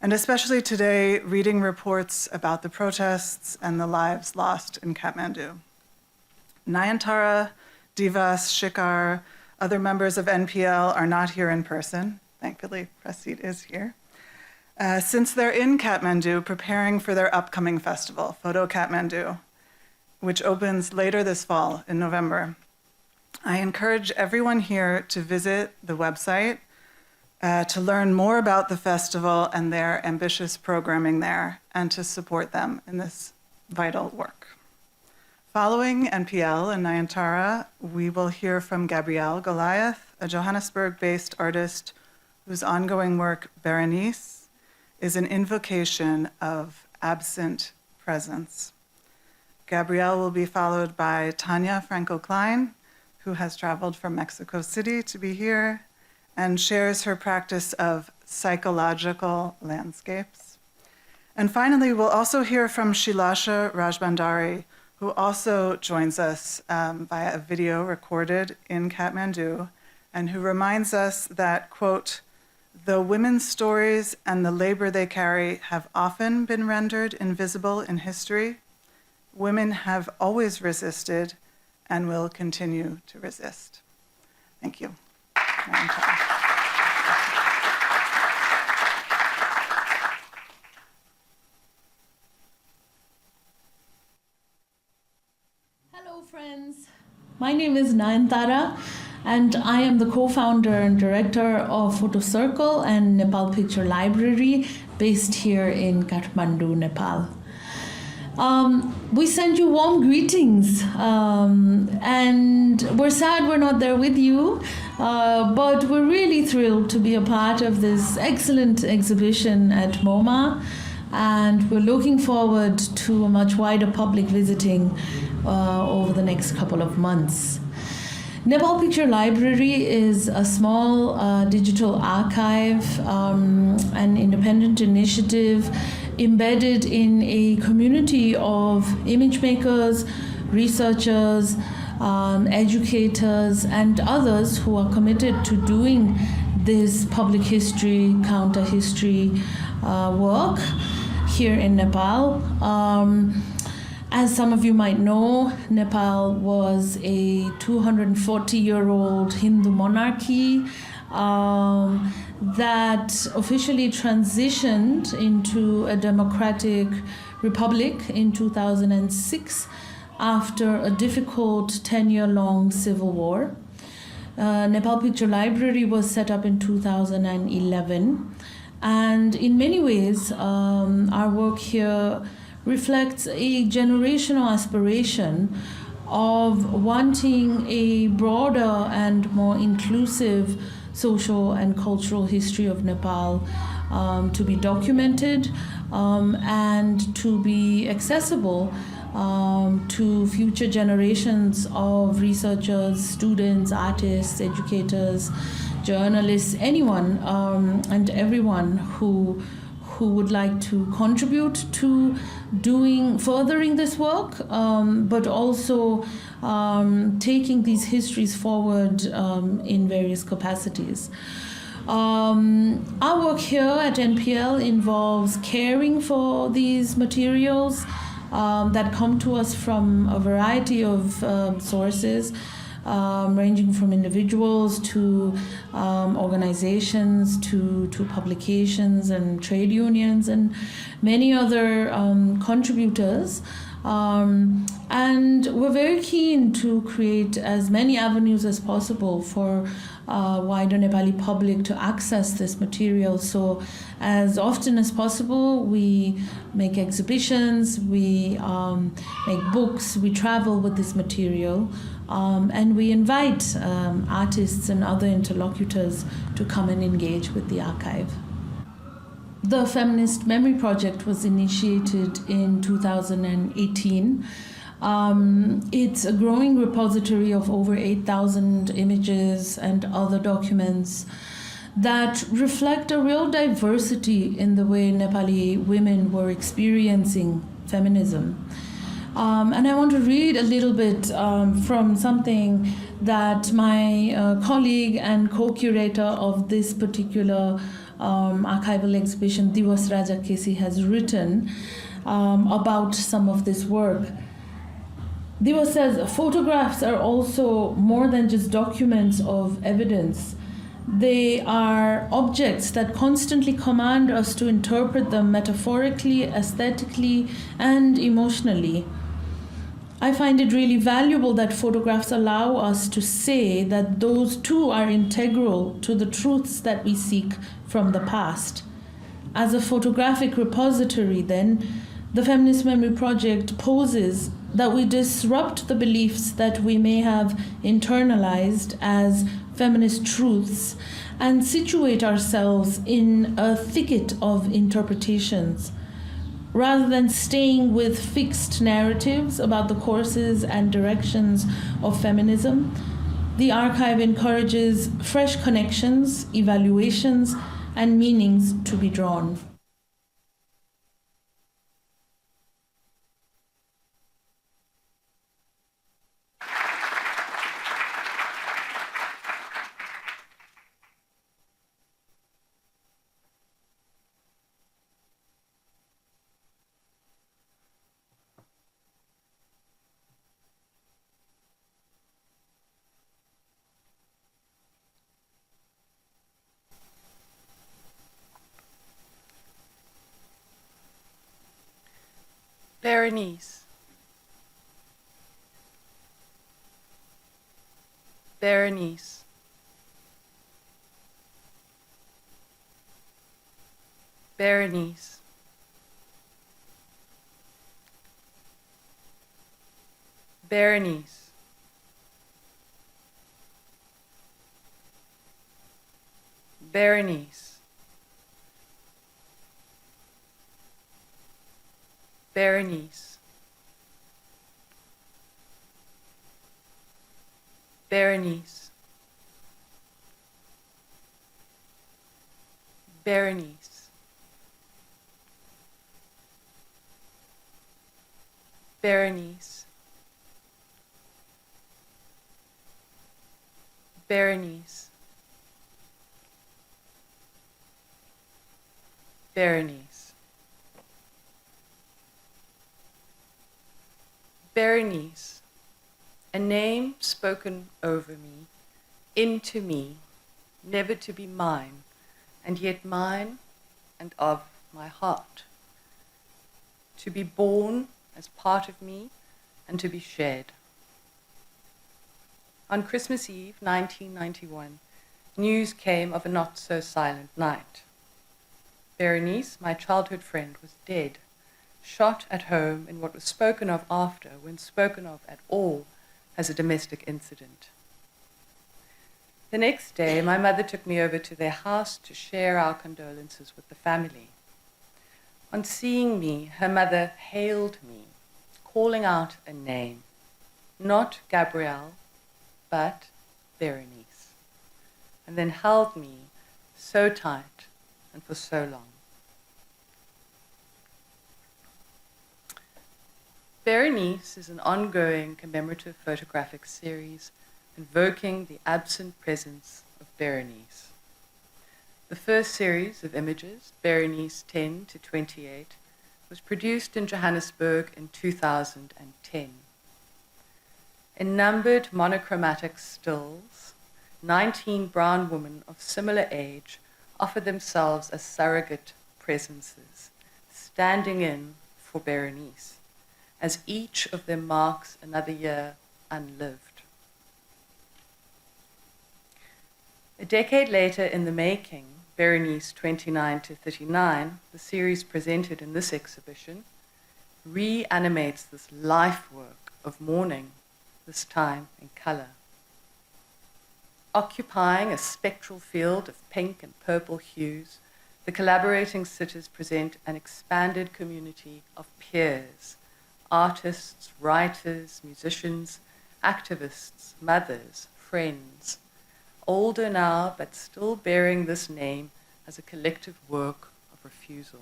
and especially today, reading reports about the protests and the lives lost in Kathmandu. Nayantara, Divas, Shikar, other members of NPL are not here in person. Thankfully, Prasit is here. Since they're in Kathmandu preparing for their upcoming festival, Photo Kathmandu, which opens later this fall in November. I encourage everyone here to visit the website to learn more about the festival and their ambitious programming there, and to support them in this vital work. Following NPL and Nayantara, we will hear from Gabrielle Goliath, a Johannesburg-based artist whose ongoing work, Berenice, is an invocation of absent presence. Gabrielle will be followed by Tanya Franco-Klein, who has traveled from Mexico City to be here and shares her practice of psychological landscapes. And finally, we'll also hear from Shilasha Rajbandari, who also joins us via a video recorded in Kathmandu, and who reminds us that, quote, "The women's stories and the labor they carry have often been rendered invisible in history. Women have always resisted and will continue to resist." Thank you. Hello, friends. My name is Nayantara, and I am the co-founder and director of Photo Circle and Nepal Picture Library, based here in Kathmandu, Nepal. We send you warm greetings, and we're sad we're not there with you, but we're really thrilled to be a part of this excellent exhibition at MoMA, and we're looking forward to a much wider public visiting over the next couple of months. Nepal Picture Library is a small digital archive, an independent initiative embedded in a community of image makers, researchers, educators, and others who are committed to doing this public history, counter history work here in Nepal. As some of you might know, Nepal was a 240-year-old Hindu monarchy that officially transitioned into a democratic republic in 2006 after a difficult 10-year-long civil war. Nepal Picture Library was set up in 2011, and in many ways our work here reflects a generational aspiration of wanting a broader and more inclusive social and cultural history of Nepal to be documented and to be accessible to future generations of researchers, students, artists, educators, journalists, anyone and everyone who would like to contribute to furthering this work, but also taking these histories forward in various capacities. Our work here at NPL involves caring for these materials that come to us from a variety of sources, ranging from individuals to organizations to publications and trade unions and many other contributors. And we're very keen to create as many avenues as possible for wider Nepali public to access this material. So as often as possible, we make exhibitions, we make books, we travel with this material, and we invite artists and other interlocutors to come and engage with the archive. The Feminist Memory Project was initiated in 2018. It's a growing repository of over 8,000 images and other documents that reflect a real diversity in the way Nepali women were experiencing feminism. And I want to read a little bit from something that my colleague and co-curator of this particular archival exhibition, Divas Raja Kesi has written about some of this work. Diva says photographs are also more than just documents of evidence. They are objects that constantly command us to interpret them metaphorically, aesthetically, and emotionally. I find it really valuable that photographs allow us to say that those too are integral to the truths that we seek from the past. As a photographic repository, then, the Feminist Memory Project poses that we disrupt the beliefs that we may have internalized as feminist truths and situate ourselves in a thicket of interpretations. Rather than staying with fixed narratives about the courses and directions of feminism, the archive encourages fresh connections, evaluations, and meanings to be drawn. Berenice. Berenice. Berenice. Berenice. Berenice. Berenice. Berenice. Berenice. Berenice. Berenice. Berenice. Berenice, a name spoken over me, into me, never to be mine, and yet mine and of my heart. To be born as part of me and to be shared. On Christmas Eve, 1991, news came of a not-so-silent night. Berenice, my childhood friend, was dead, shot at home in what was spoken of after, when spoken of at all, as a domestic incident. The next day, my mother took me over to their house to share our condolences with the family. On seeing me, her mother hailed me, calling out a name, not Gabrielle, but Berenice, and then held me so tight and for so long. Berenice is an ongoing commemorative photographic series invoking the absent presence of Berenice. The first series of images, Berenice 10 to 28, was produced in Johannesburg in 2010. In numbered monochromatic stills, 19 brown women of similar age offer themselves as surrogate presences, standing in for Berenice, as each of them marks another year unlived. A decade later in the making, Berenice 29 to 39, the series presented in this exhibition, reanimates this life work of mourning, this time in color. Occupying a spectral field of pink and purple hues, the collaborating sitters present an expanded community of peers, artists, writers, musicians, activists, mothers, friends, older now but still bearing this name as a collective work of refusal.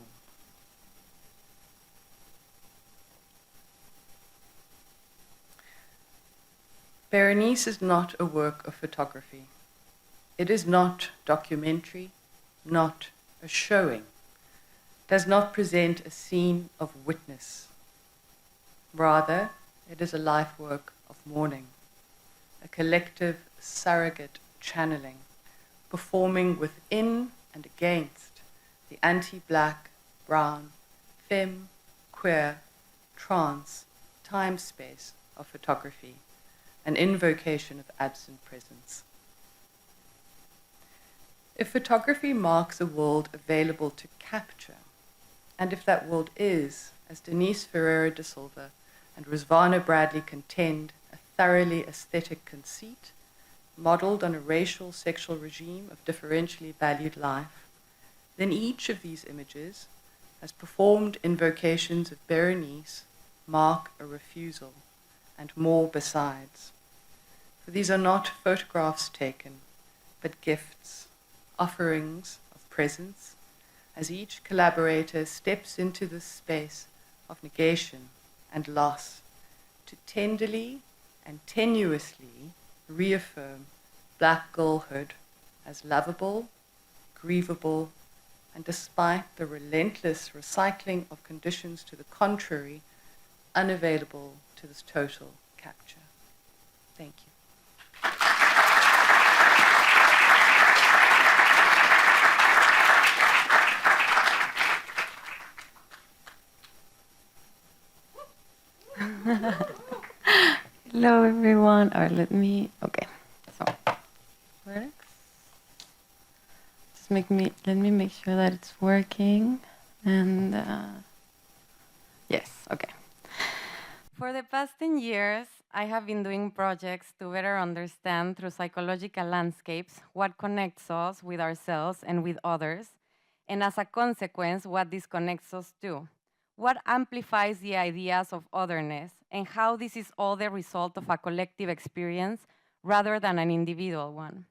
Berenice is not a work of photography. It is not documentary, not a showing, does not present a scene of witness. Rather, it is a life work of mourning, a collective surrogate channeling, performing within and against the anti-black, brown, femme, queer, trans, time-space of photography, an invocation of absent presence. If photography marks a world available to capture, and if that world is, as Denise Ferreira da Silva and Rizvana Bradley contend, a thoroughly aesthetic conceit, modeled on a racial sexual regime of differentially valued life, then each of these images, as performed invocations of Berenice, mark a refusal, and more besides. For these are not photographs taken, but gifts, offerings of presence, as each collaborator steps into this space of negation and loss to tenderly and tenuously reaffirm black girlhood as lovable, grievable, and despite the relentless recycling of conditions to the contrary, unavailable to this total capture. Thank you. Hello everyone, or let me, okay, so, let me make sure that it's working, and yes, okay. For the past 10 years, I have been doing projects to better understand through psychological landscapes what connects us with ourselves and with others, and as a consequence, what disconnects us too. What amplifies the ideas of otherness, and how this is all the result of a collective experience rather than an individual one.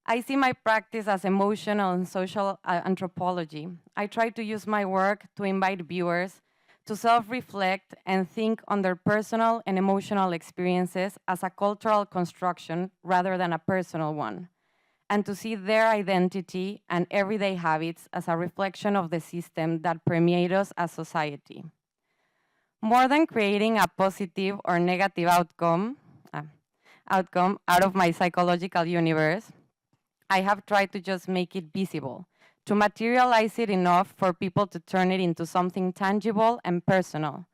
I see my practice as emotional and social anthropology. I try to use my work to invite viewers to self-reflect and think on their personal and emotional experiences as a cultural construction rather than a personal one, and to see their identity and everyday habits as a reflection of the system that permeates us as society. More than creating a positive or negative outcome out of my psychological universe, I have tried to just make it visible, to materialize it enough for people to turn it into something tangible and personal.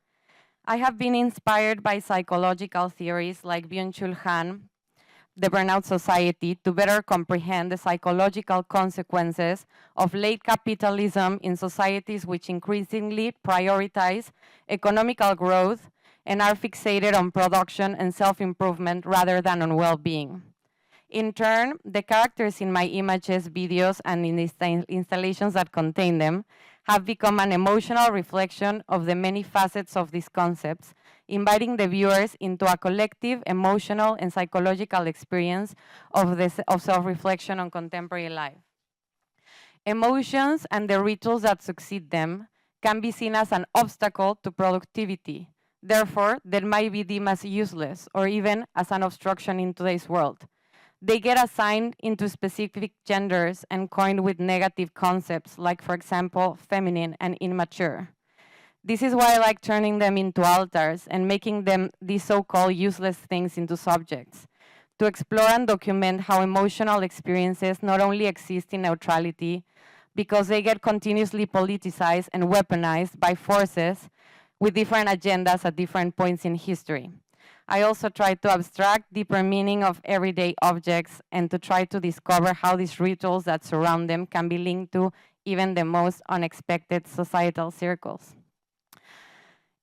I have been inspired by psychological theories like Byung-Chul Han, the Burnout Society, to better comprehend the psychological consequences of late capitalism in societies which increasingly prioritize economical growth and are fixated on production and self-improvement rather than on well-being. In turn, the characters in my images, videos, and in the installations that contain them have become an emotional reflection of the many facets of these concepts, inviting the viewers into a collective emotional and psychological experience of self-reflection on contemporary life. Emotions and the rituals that succeed them can be seen as an obstacle to productivity. Therefore, they might be deemed as useless or even as an obstruction in today's world. They get assigned into specific genders and coined with negative concepts like, for example, feminine and immature. This is why I like turning them into altars and making them these so-called useless things into subjects, to explore and document how emotional experiences not only exist in neutrality, because they get continuously politicized and weaponized by forces with different agendas at different points in history. I also try to abstract deeper meaning of everyday objects and to try to discover how these rituals that surround them can be linked to even the most unexpected societal circles.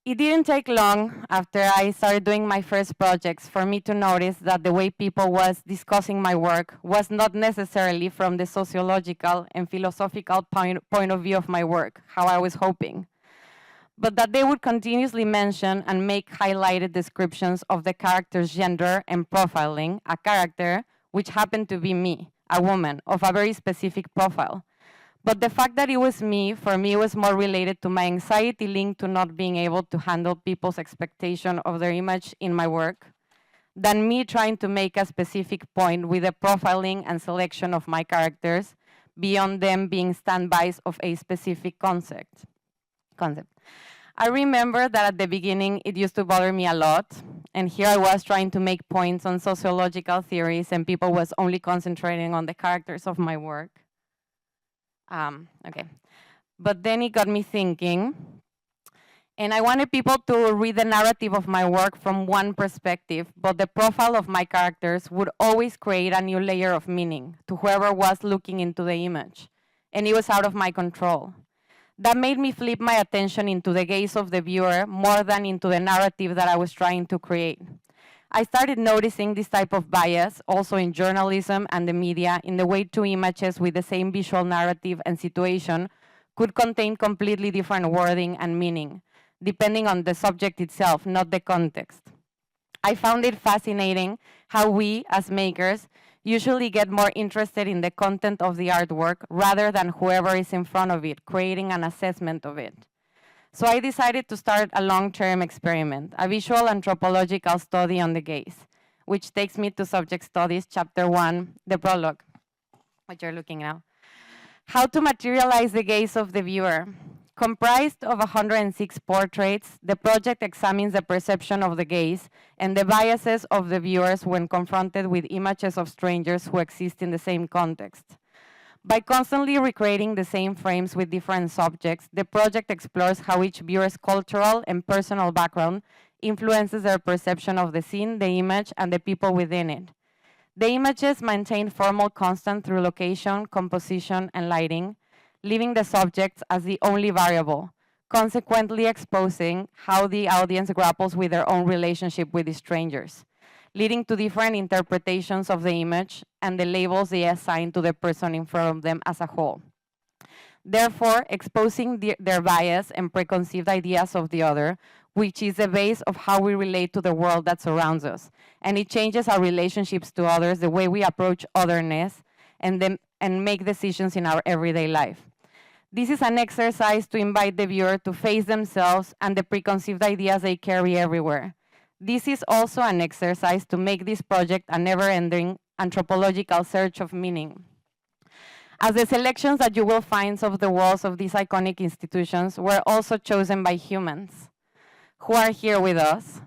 It didn't take long after I started doing my first projects for me to notice that the way people was discussing my work was not necessarily from the sociological and philosophical point of view of my work, how I was hoping, but that they would continuously mention and make highlighted descriptions of the character's gender and profiling a character which happened to be me, a woman of a very specific profile. But the fact that it was me, for me, was more related to my anxiety linked to not being able to handle people's expectation of their image in my work than me trying to make a specific point with the profiling and selection of my characters, beyond them being standbys of a specific concept. I remember that at the beginning it used to bother me a lot, and here I was trying to make points on sociological theories and people was only concentrating on the characters of my work. Okay. But then it got me thinking, and I wanted people to read the narrative of my work from one perspective, but the profile of my characters would always create a new layer of meaning to whoever was looking into the image, and it was out of my control. That made me flip my attention into the gaze of the viewer more than into the narrative that I was trying to create. I started noticing this type of bias also in journalism and the media in the way two images with the same visual narrative and situation could contain completely different wording and meaning, depending on the subject itself, not the context. I found it fascinating how we, as makers, usually get more interested in the content of the artwork rather than whoever is in front of it, creating an assessment of it. So I decided to start a long-term experiment, a visual anthropological study on the gaze, which takes me to Subject Studies, Chapter 1, the prologue, which you're looking now. How to materialize the gaze of the viewer. Comprised of 106 portraits, the project examines the perception of the gaze and the biases of the viewers when confronted with images of strangers who exist in the same context. By constantly recreating the same frames with different subjects, the project explores how each viewer's cultural and personal background influences their perception of the scene, the image, and the people within it. The images maintain formal constant through location, composition, and lighting, leaving the subjects as the only variable, consequently exposing how the audience grapples with their own relationship with the strangers, leading to different interpretations of the image and the labels they assign to the person in front of them as a whole. Therefore, exposing their bias and preconceived ideas of the other, which is the base of how we relate to the world that surrounds us. And it changes our relationships to others, the way we approach otherness, and make decisions in our everyday life. This is an exercise to invite the viewer to face themselves and the preconceived ideas they carry everywhere. This is also an exercise to make this project a never-ending anthropological search of meaning. As the selections that you will find of the walls of these iconic institutions were also chosen by humans who are here with us,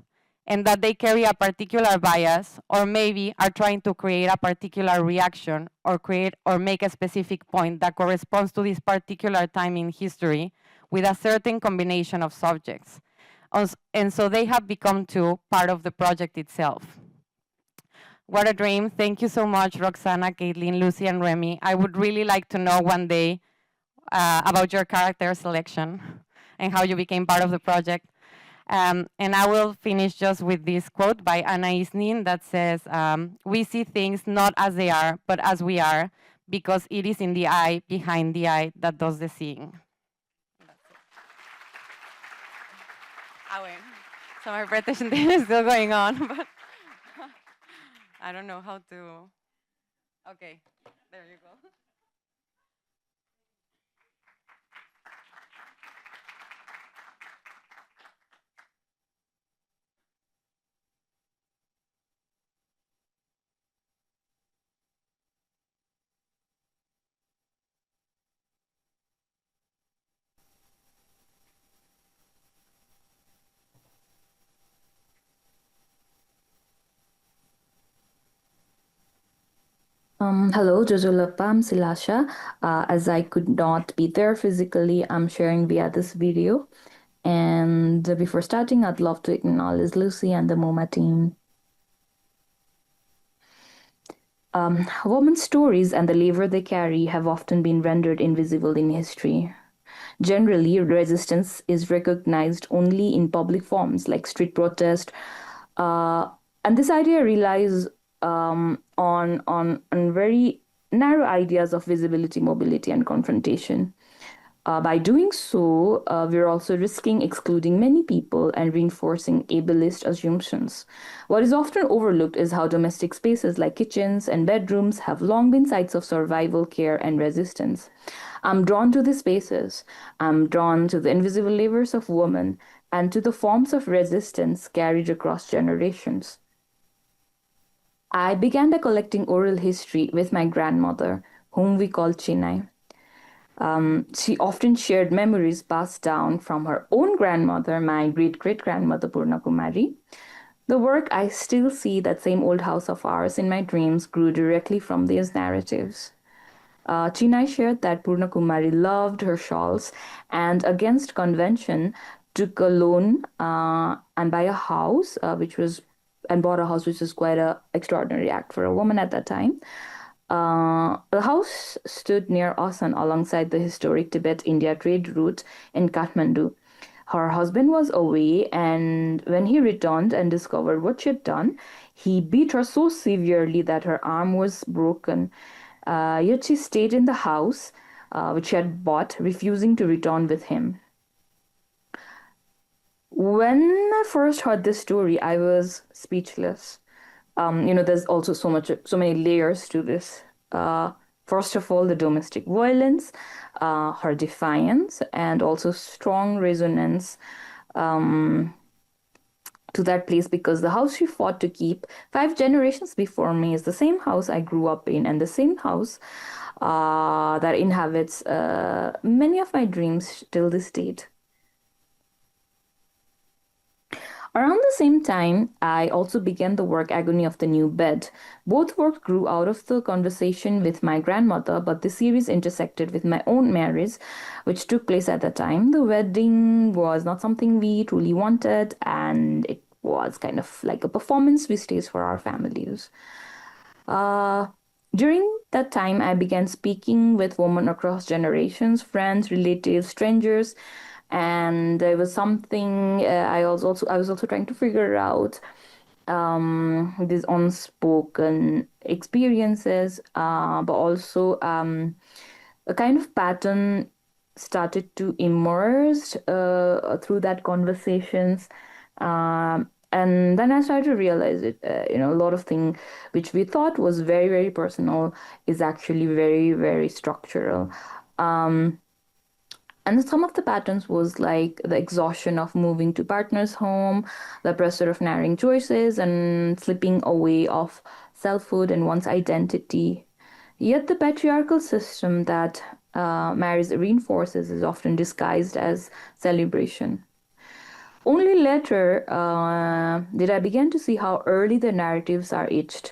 and that they carry a particular bias, or maybe are trying to create a particular reaction, or create or make a specific point that corresponds to this particular time in history with a certain combination of subjects. And so they have become too part of the project itself. What a dream. Thank you so much, Roxana, Caitlin, Lucy, and Remy. I would really like to know one day about your character selection and how you became part of the project. And I will finish just with this quote by Anais Nin that says, we see things not as they are, but as we are, because it is in the eye, behind the eye, that does the seeing. So my presentation is still going on, but I don't know how to. Okay, there you go. Hello, Jojolapa, I'm Silasha. As I could not be there physically, I'm sharing via this video. And before starting, I'd love to acknowledge Lucy and the MoMA team. Women's stories and the labor they carry have often been rendered invisible in history. Generally, resistance is recognized only in public forms like street protest, and this idea relies on very narrow ideas of visibility, mobility, and confrontation. By doing so, we're also risking excluding many people and reinforcing ableist assumptions. What is often overlooked is how domestic spaces like kitchens and bedrooms have long been sites of survival, care, and resistance. I'm drawn to these spaces. I'm drawn to the invisible labors of women and to the forms of resistance carried across generations. I began by collecting oral history with my grandmother, whom we call Chinai. She often shared memories passed down from her own grandmother, my great-great-grandmother Purna Kumari. The work I still see, that same old house of ours in my dreams, grew directly from these narratives. Chinai shared that Purna Kumari loved her shawls and, against convention, took a loan and buy a house, and bought a house, which was quite an extraordinary act for a woman at that time. The house stood near Asan alongside the historic Tibet-India trade route in Kathmandu. Her husband was away, and when he returned and discovered what she had done, he beat her so severely that her arm was broken. Yet she stayed in the house, which she had bought, refusing to return with him. When I first heard this story, I was speechless. There's also so many layers to this. First of all, the domestic violence, her defiance, and also strong resonance to that place, because the house she fought to keep 5 generations before me is the same house I grew up in, and the same house that inhabits many of my dreams till this date. Around the same time, I also began the work Agony of the New Bed. Both works grew out of the conversation with my grandmother, but the series intersected with my own marriage, which took place at the time. The wedding was not something we truly wanted, and it was kind of like a performance we staged for our families. During that time, I began speaking with women across generations, friends, relatives, strangers, and there was something I was also trying to figure out these unspoken experiences, but also a kind of pattern started to emerge through that conversations, and then I started to realize it. A lot of things which we thought was very, very personal is actually very, very structural. And some of the patterns was like the exhaustion of moving to partner's home, the pressure of narrowing choices, and slipping away of selfhood and one's identity. Yet the patriarchal system that marriage reinforces is often disguised as celebration. Only later did I begin to see how early the narratives are etched.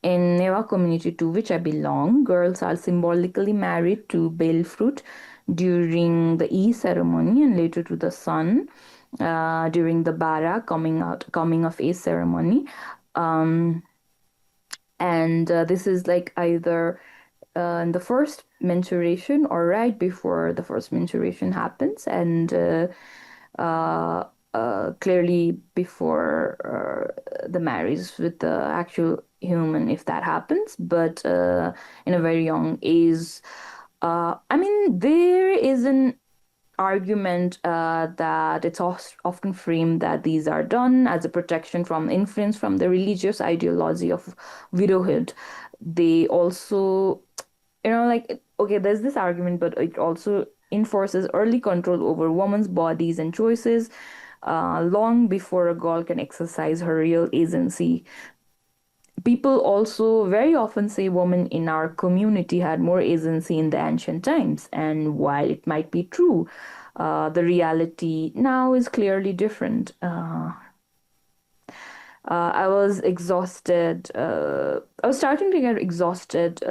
In Neva community to which I belong, girls are symbolically married to bale fruit during the E ceremony, and later to the sun during the Bara coming of age ceremony. And this is like either in the first menstruation or right before the first menstruation happens, and clearly before the marriage with the actual human, if that happens, but in a very young age. There is an argument that it's often framed that these are done as a protection from influence from the religious ideology of widowhood. They also, there's this argument, but it also enforces early control over women's bodies and choices long before a girl can exercise her real agency. People also very often say women in our community had more agency in the ancient times. And while it might be true, the reality now is clearly different. I was exhausted. I was starting to get exhausted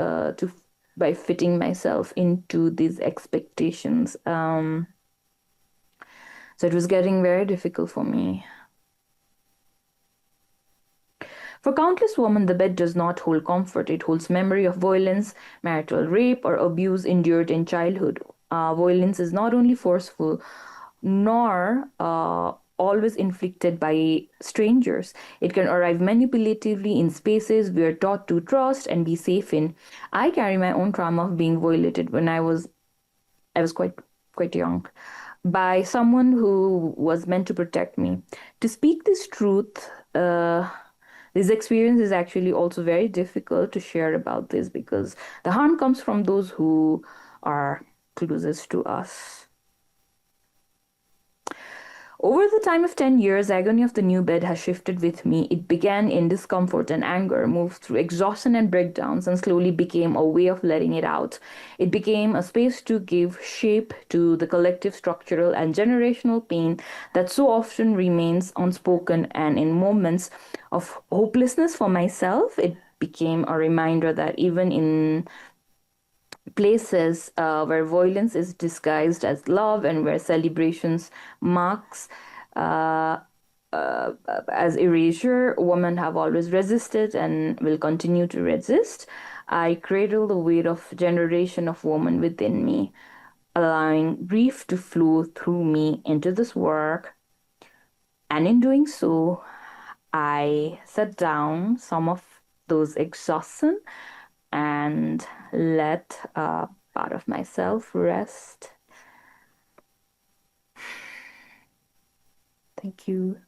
by fitting myself into these expectations. So it was getting very difficult for me. For countless women, the bed does not hold comfort. It holds memory of violence, marital rape, or abuse endured in childhood. Violence is not only forceful, nor always inflicted by strangers. It can arrive manipulatively in spaces we are taught to trust and be safe in. I carry my own trauma of being violated when I was quite young, by someone who was meant to protect me. To speak this truth, this experience is actually also very difficult to share about this, because the harm comes from those who are closest to us. Over the time of 10 years, agony of the new bed has shifted with me. It began in discomfort and anger, moved through exhaustion and breakdowns, and slowly became a way of letting it out. It became a space to give shape to the collective structural and generational pain that so often remains unspoken, and in moments of hopelessness for myself, it became a reminder that even in places where violence is disguised as love and where celebrations marks as erasure, women have always resisted and will continue to resist. I cradle the weight of generation of women within me, allowing grief to flow through me into this work. And in doing so, I set down some of those exhaustion and let part of myself rest. Thank you.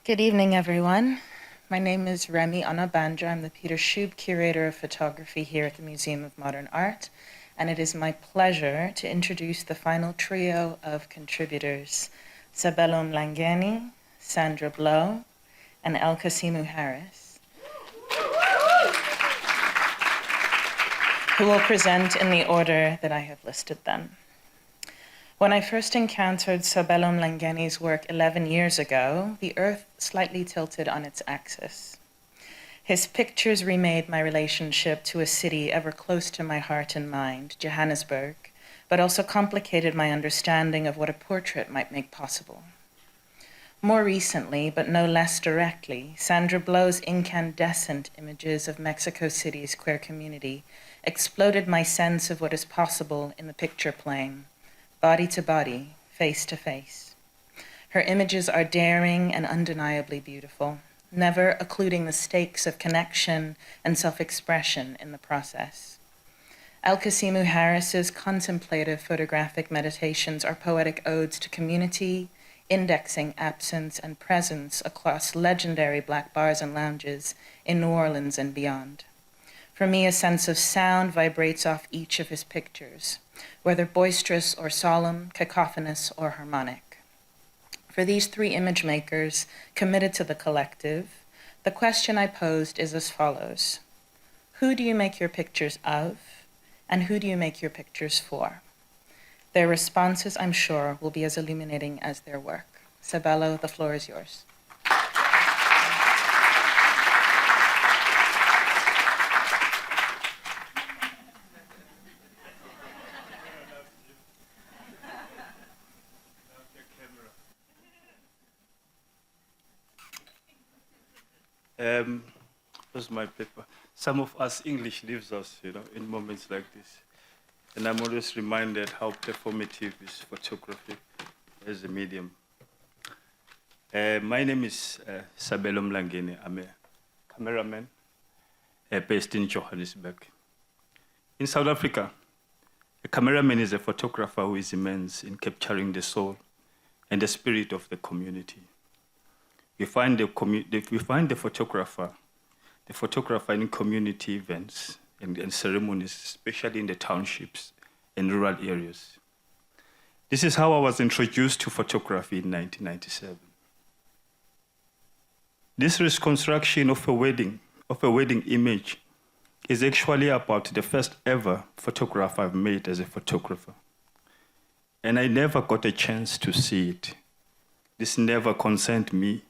Good evening, everyone. My name is Remy Anabandra. I'm the Peter Shub Curator of Photography here at the Museum of Modern Art, and it is my pleasure to introduce the final trio of contributors, Sabelo Mlangeni, Sandra Blow, and El Kasimu Harris, who will present in the order that I have listed them. When I first encountered Sabelo Mlangeni's work 11 years ago, the earth slightly tilted on its axis. His pictures remade my relationship to a city ever close to my heart and mind, Johannesburg, but also complicated my understanding of what a portrait might make possible. More recently, but no less directly, Sandra Blow's incandescent images of Mexico City's queer community exploded my sense of what is possible in the picture plane, body to body, face to face. Her images are daring and undeniably beautiful, never occluding the stakes of connection and self-expression in the process. El Kasimu Harris's contemplative photographic meditations are poetic odes to community, indexing absence and presence across legendary Black bars and lounges in New Orleans and beyond. For me, a sense of sound vibrates off each of his pictures, whether boisterous or solemn, cacophonous or harmonic. For these three image makers committed to the collective, the question I posed is as follows. Who do you make your pictures of, and who do you make your pictures for? Their responses, I'm sure, will be as illuminating as their work. Sabelo, the floor is yours. Where's my paper? Some of us English leaves us, in moments like this. And I'm always reminded how performative is photography as a medium. My name is Sabelo Mlangeni. I'm a cameraman based in Johannesburg. In South Africa, a cameraman is a photographer who is immense in capturing the soul and the spirit of the community. We find the photographer in community events and ceremonies, especially in the townships and rural areas. This is how I was introduced to photography in 1997. This reconstruction of a wedding image is actually about the first ever photograph I've made as a photographer. And I never got a chance to see it. This never concerned me,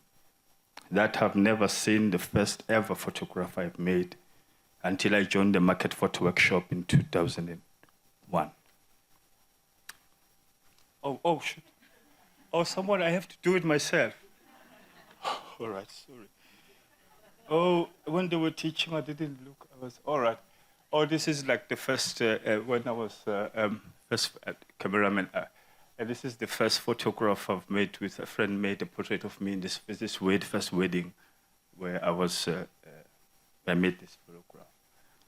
that I've never seen the first ever photograph I've made until I joined the Market Photo Workshop in 2001. Oh, shoot. Oh, someone, I have to do it myself. All right, sorry. Oh, when they were teaching, I didn't look. I was, all right. Oh, this is like the first, when I was first cameraman. And this is the first photograph I've made with a friend made a portrait of me in this first wedding where I made this photograph.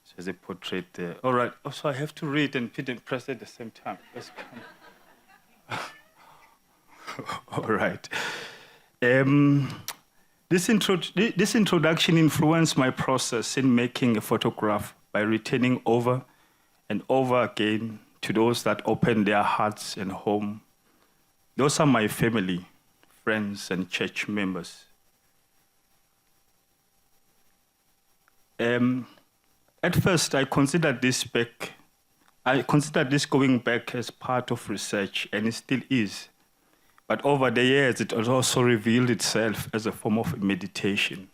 So as a portrait, all right. Also, I have to read and press at the same time. Let's come. All right. This introduction influenced my process in making a photograph by returning over and over again to those that opened their hearts and home. Those are my family, friends, and church members. At first, I considered this going back as part of research, and it still is. But over the years, it has also revealed itself as a form of meditation.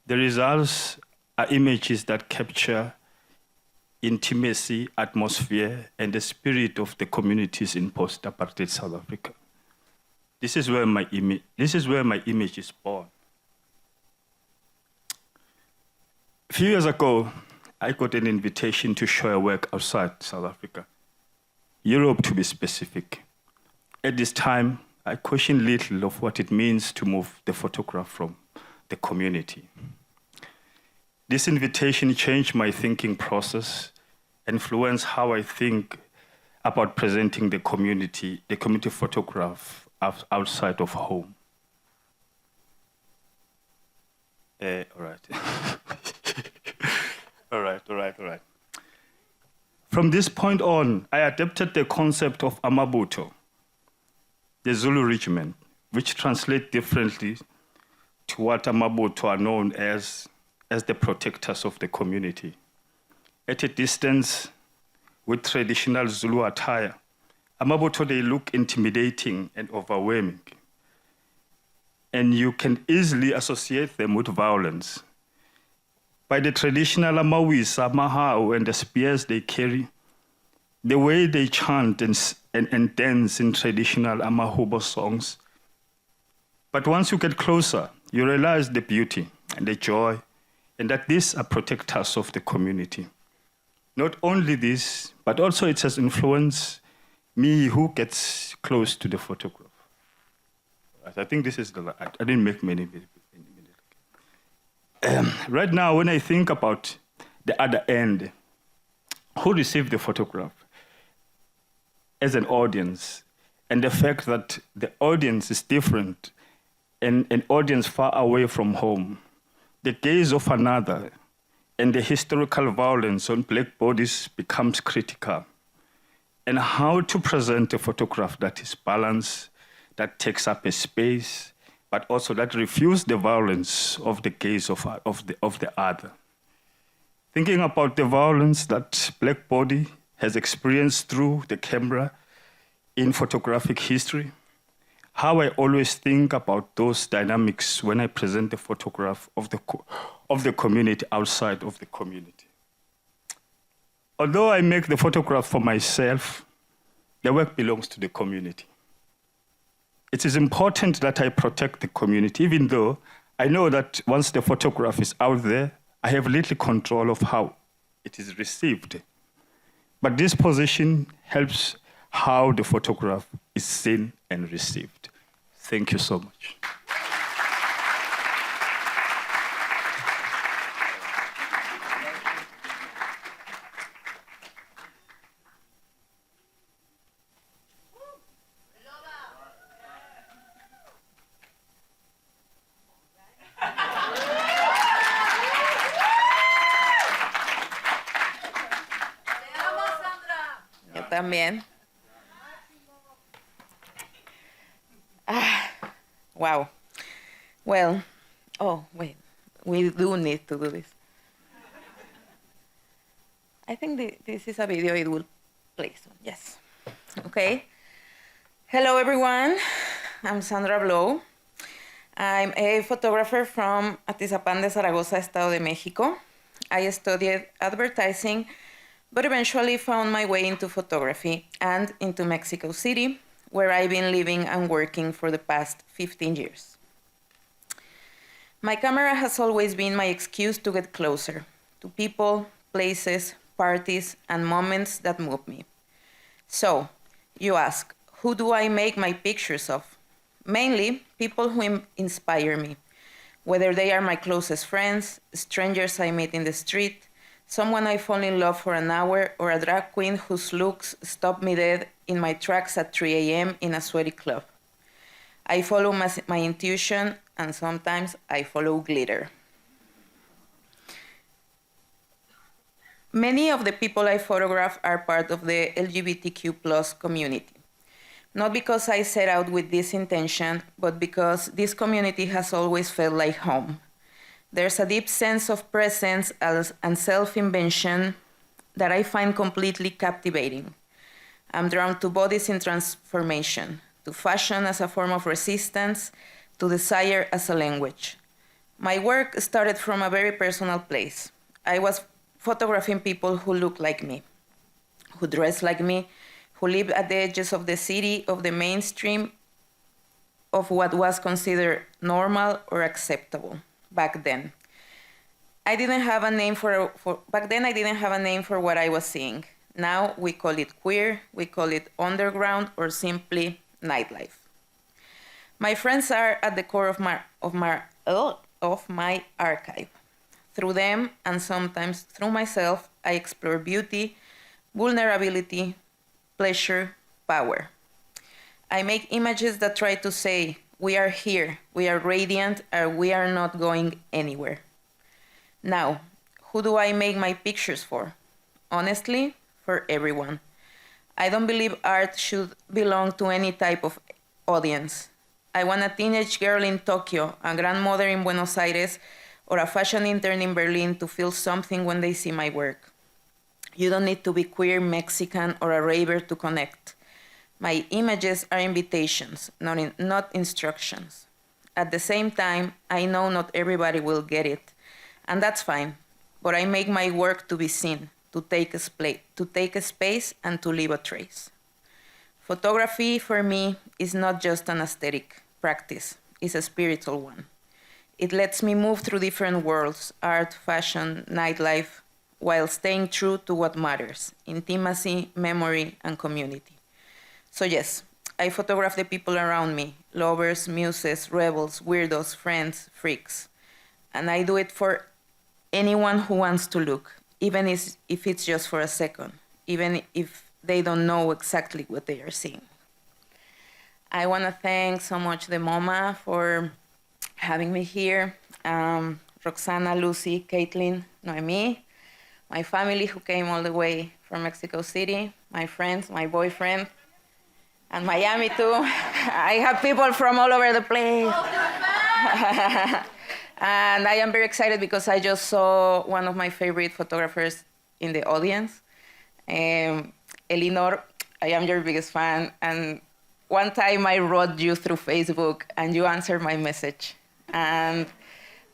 The results are images that capture intimacy, atmosphere, and the spirit of the communities in post-apartheid South Africa. This is where my image is born. A few years ago, I got an invitation to show a work outside South Africa, Europe to be specific. At this time, I questioned little of what it means to move the photograph from the community. This invitation changed my thinking process, influenced how I think about presenting the community photograph outside of home. All right. All right. From this point on, I adapted the concept of Amabuto, the Zulu regiment, which translates differently to what Amabuto are known as the protectors of the community. At a distance, with traditional Zulu attire, Amabuto, they look intimidating and overwhelming. And you can easily associate them with violence. By the traditional Amawisa, Mahau, and the spears they carry, the way they chant and dance in traditional Amahubo songs. But once you get closer, you realize the beauty and the joy, and that these are protectors of the community. Not only this, but also it has influenced me who gets close to the photograph. I think this is I didn't make many. Right now, when I think about the other end, who received the photograph as an audience, and the fact that the audience is different, and an audience far away from home, the gaze of another, and the historical violence on black bodies becomes critical. And how to present a photograph that is balanced, that takes up a space, but also that refuses the violence of the gaze of the other. Thinking about the violence that black body has experienced through the camera in photographic history, how I always think about those dynamics when I present the photograph of the community outside of the community. Although I make the photograph for myself, the work belongs to the community. It is important that I protect the community, even though I know that once the photograph is out there, I have little control of how it is received. But this position helps how the photograph is seen and received. Thank you so much. También. Wow. Well, oh, wait. We do need to do this. I think this is a video it will play soon. Yes. Okay. Hello, everyone. I'm Sandra Blow. I'm a photographer from Atizapán de Zaragoza, Estado de Mexico. I studied advertising, but eventually found my way into photography and into Mexico City, where I've been living and working for the past 15 years. My camera has always been my excuse to get closer to people, places, parties, and moments that move me. So, you ask, who do I make my pictures of? Mainly, people who inspire me, whether they are my closest friends, strangers I meet in the street, someone I fall in love for an hour, or a drag queen whose looks stop me dead in my tracks at 3 a.m. in a sweaty club. I follow my intuition, and sometimes I follow glitter. Many of the people I photograph are part of the LGBTQ+ community. Not because I set out with this intention, but because this community has always felt like home. There's a deep sense of presence and self-invention that I find completely captivating. I'm drawn to bodies in transformation, to fashion as a form of resistance, to desire as a language. My work started from a very personal place. I was photographing people who look like me, who dress like me, who live at the edges of the city, of the mainstream of what was considered normal or acceptable back then. I didn't have a name back then I didn't have a name for what I was seeing. Now we call it queer, we call it underground, or simply nightlife. My friends are at the core of my archive. Through them, and sometimes through myself, I explore beauty, vulnerability, pleasure, power. I make images that try to say, we are here, we are radiant, and we are not going anywhere. Now, who do I make my pictures for? Honestly, for everyone. I don't believe art should belong to any type of audience. I want a teenage girl in Tokyo, a grandmother in Buenos Aires, or a fashion intern in Berlin to feel something when they see my work. You don't need to be queer, Mexican, or a raver to connect. My images are invitations, not instructions. At the same time, I know not everybody will get it, and that's fine. But I make my work to be seen, to take a space, and to leave a trace. Photography, for me, is not just an aesthetic practice, it's a spiritual one. It lets me move through different worlds, art, fashion, nightlife, while staying true to what matters, intimacy, memory, and community. So yes, I photograph the people around me, lovers, muses, rebels, weirdos, friends, freaks. And I do it for anyone who wants to look, even if it's just for a second, even if they don't know exactly what they are seeing. I want to thank so much the MoMA for having me here, Roxana, Lucy, Caitlin, Noemi, my family who came all the way from Mexico City, my friends, my boyfriend, and Miami too. I have people from all over the place. And I am very excited because I just saw one of my favorite photographers in the audience. Elinor, I am your biggest fan. And one time I wrote you through Facebook and you answered my message. And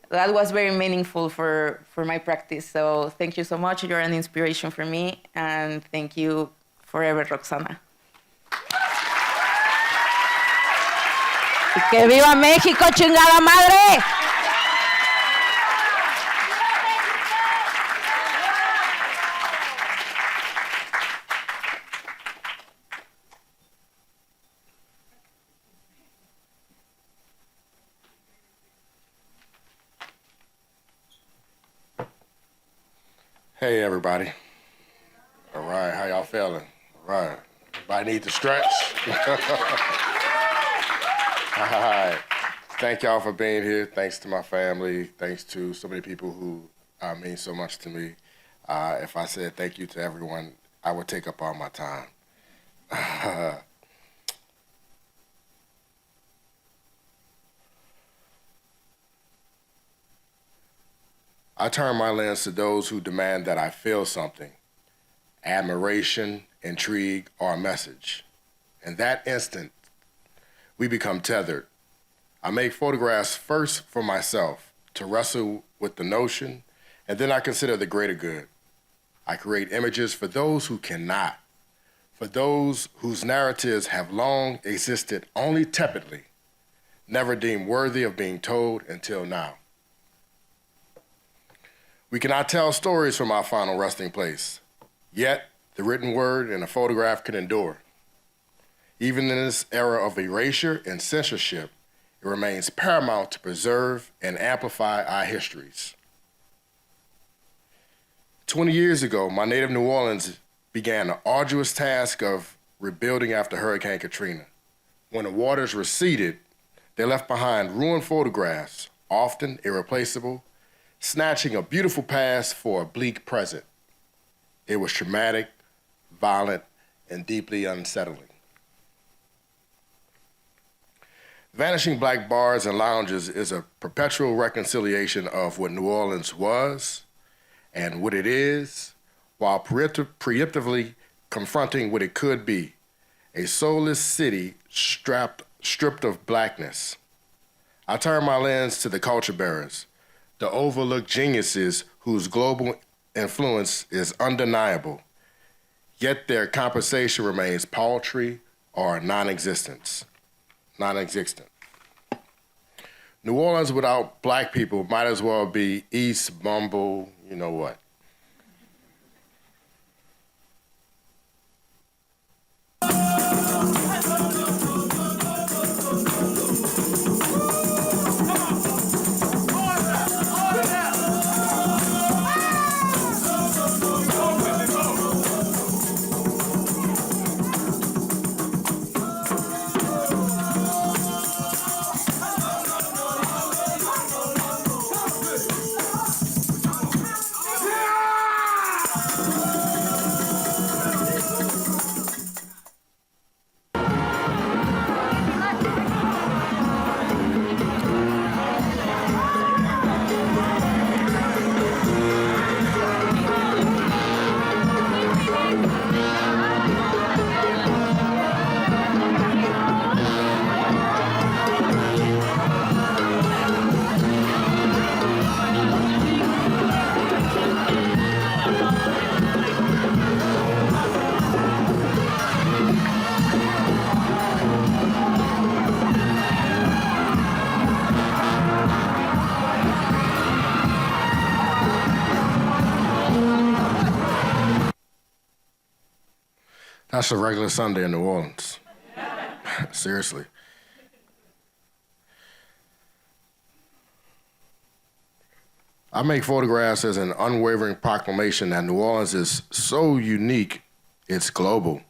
that was very meaningful for my practice. So thank you so much. You're an inspiration for me. And thank you forever, Roxana. ¡Que viva México, chingada madre! Hey, everybody. All right, how y'all feeling? All right. Everybody need to stretch? All right. Thank y'all for being here. Thanks to my family. Thanks to so many people who mean so much to me. If I said thank you to everyone, I would take up all my time. I turn my lens to those who demand that I feel something, admiration, intrigue, or a message. In that instant, we become tethered. I make photographs first for myself to wrestle with the notion, and then I consider the greater good. I create images for those who cannot, for those whose narratives have long existed only tepidly, never deemed worthy of being told until now. We cannot tell stories from our final resting place, yet the written word and a photograph can endure. Even in this era of erasure and censorship, it remains paramount to preserve and amplify our histories. 20 years ago, my native New Orleans began the arduous task of rebuilding after Hurricane Katrina. When the waters receded, They left behind ruined photographs, often irreplaceable, snatching a beautiful past for a bleak present. It was traumatic, violent, and deeply unsettling. Vanishing Black Bars and Lounges is a perpetual reconciliation of what New Orleans was and what it is, while preemptively confronting what it could be, a soulless city stripped of blackness. I turn my lens to the culture bearers, the overlooked geniuses whose global influence is undeniable, yet their compensation remains paltry or non-existent. New Orleans without Black people might as well be East Mumble, you know what. That's a regular Sunday in New Orleans. Seriously. I make photographs as an unwavering proclamation that New Orleans is so unique, it's global.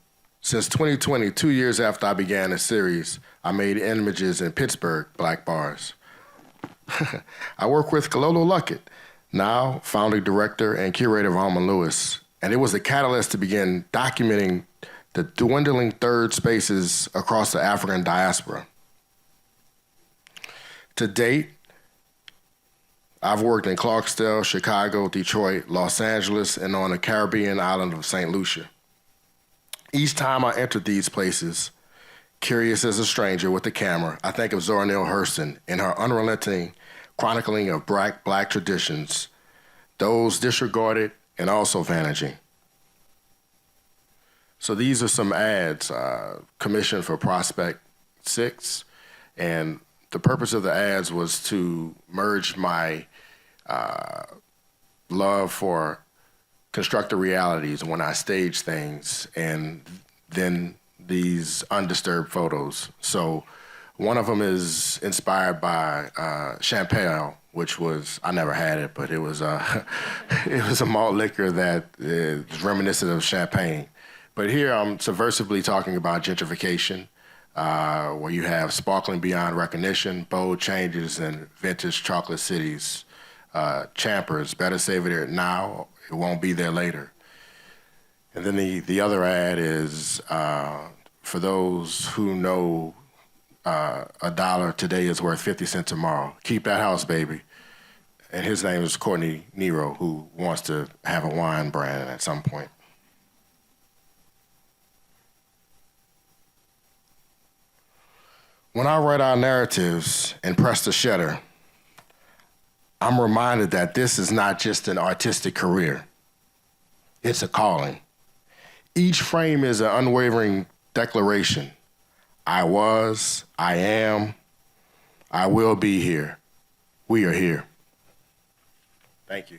Since 2020, 2 years after I began this series, I made images in Pittsburgh, Black Bars. I work with Kalolo Luckett, now founding director and curator of Alma Lewis, and it was the catalyst to begin documenting the dwindling third spaces across the African diaspora. To date, I've worked in Clarksdale, Chicago, Detroit, Los Angeles, and on the Caribbean island of St. Lucia. Each time I entered these places, curious as a stranger with the camera, I think of Zora Neale Hurston in her unrelenting chronicling of Black traditions, those disregarded and also vanishing. So these are some ads commissioned for Prospect 6, and the purpose of the ads was to merge my love for constructed realities when I stage things and then these undisturbed photos. So one of them is inspired by champagne, which was, I never had it, but it was a malt liquor that is reminiscent of champagne. But here I'm subversively talking about gentrification, where you have sparkling beyond recognition, bold changes in vintage chocolate cities, champers, better save it now, it won't be there later. And then the other ad is for those who know $1 today is worth 50 cents tomorrow. Keep that house, baby. And his name is Courtney Nero, who wants to have a wine brand at some point. When I write our narratives and press the shutter, I'm reminded that this is not just an artistic career. It's a calling. Each frame is an unwavering declaration. I was, I am, I will be here. We are here. Thank you.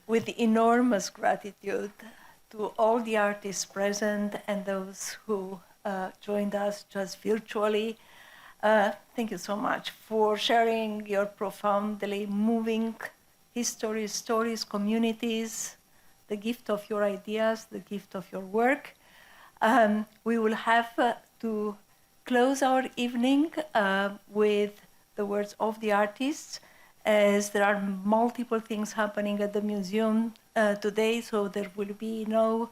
With enormous gratitude to all the artists present and those who joined us just virtually. Thank you so much for sharing your profoundly moving histories, stories, communities, the gift of your ideas, the gift of your work. We will have to close our evening with the words of the artists, as there are multiple things happening at the museum today, so there will be no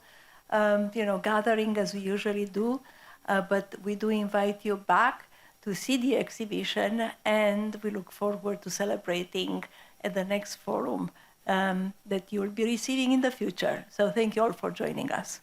gathering as we usually do, but we do invite you back to see the exhibition, and we look forward to celebrating at the next forum that you will be receiving in the future. So thank you all for joining us.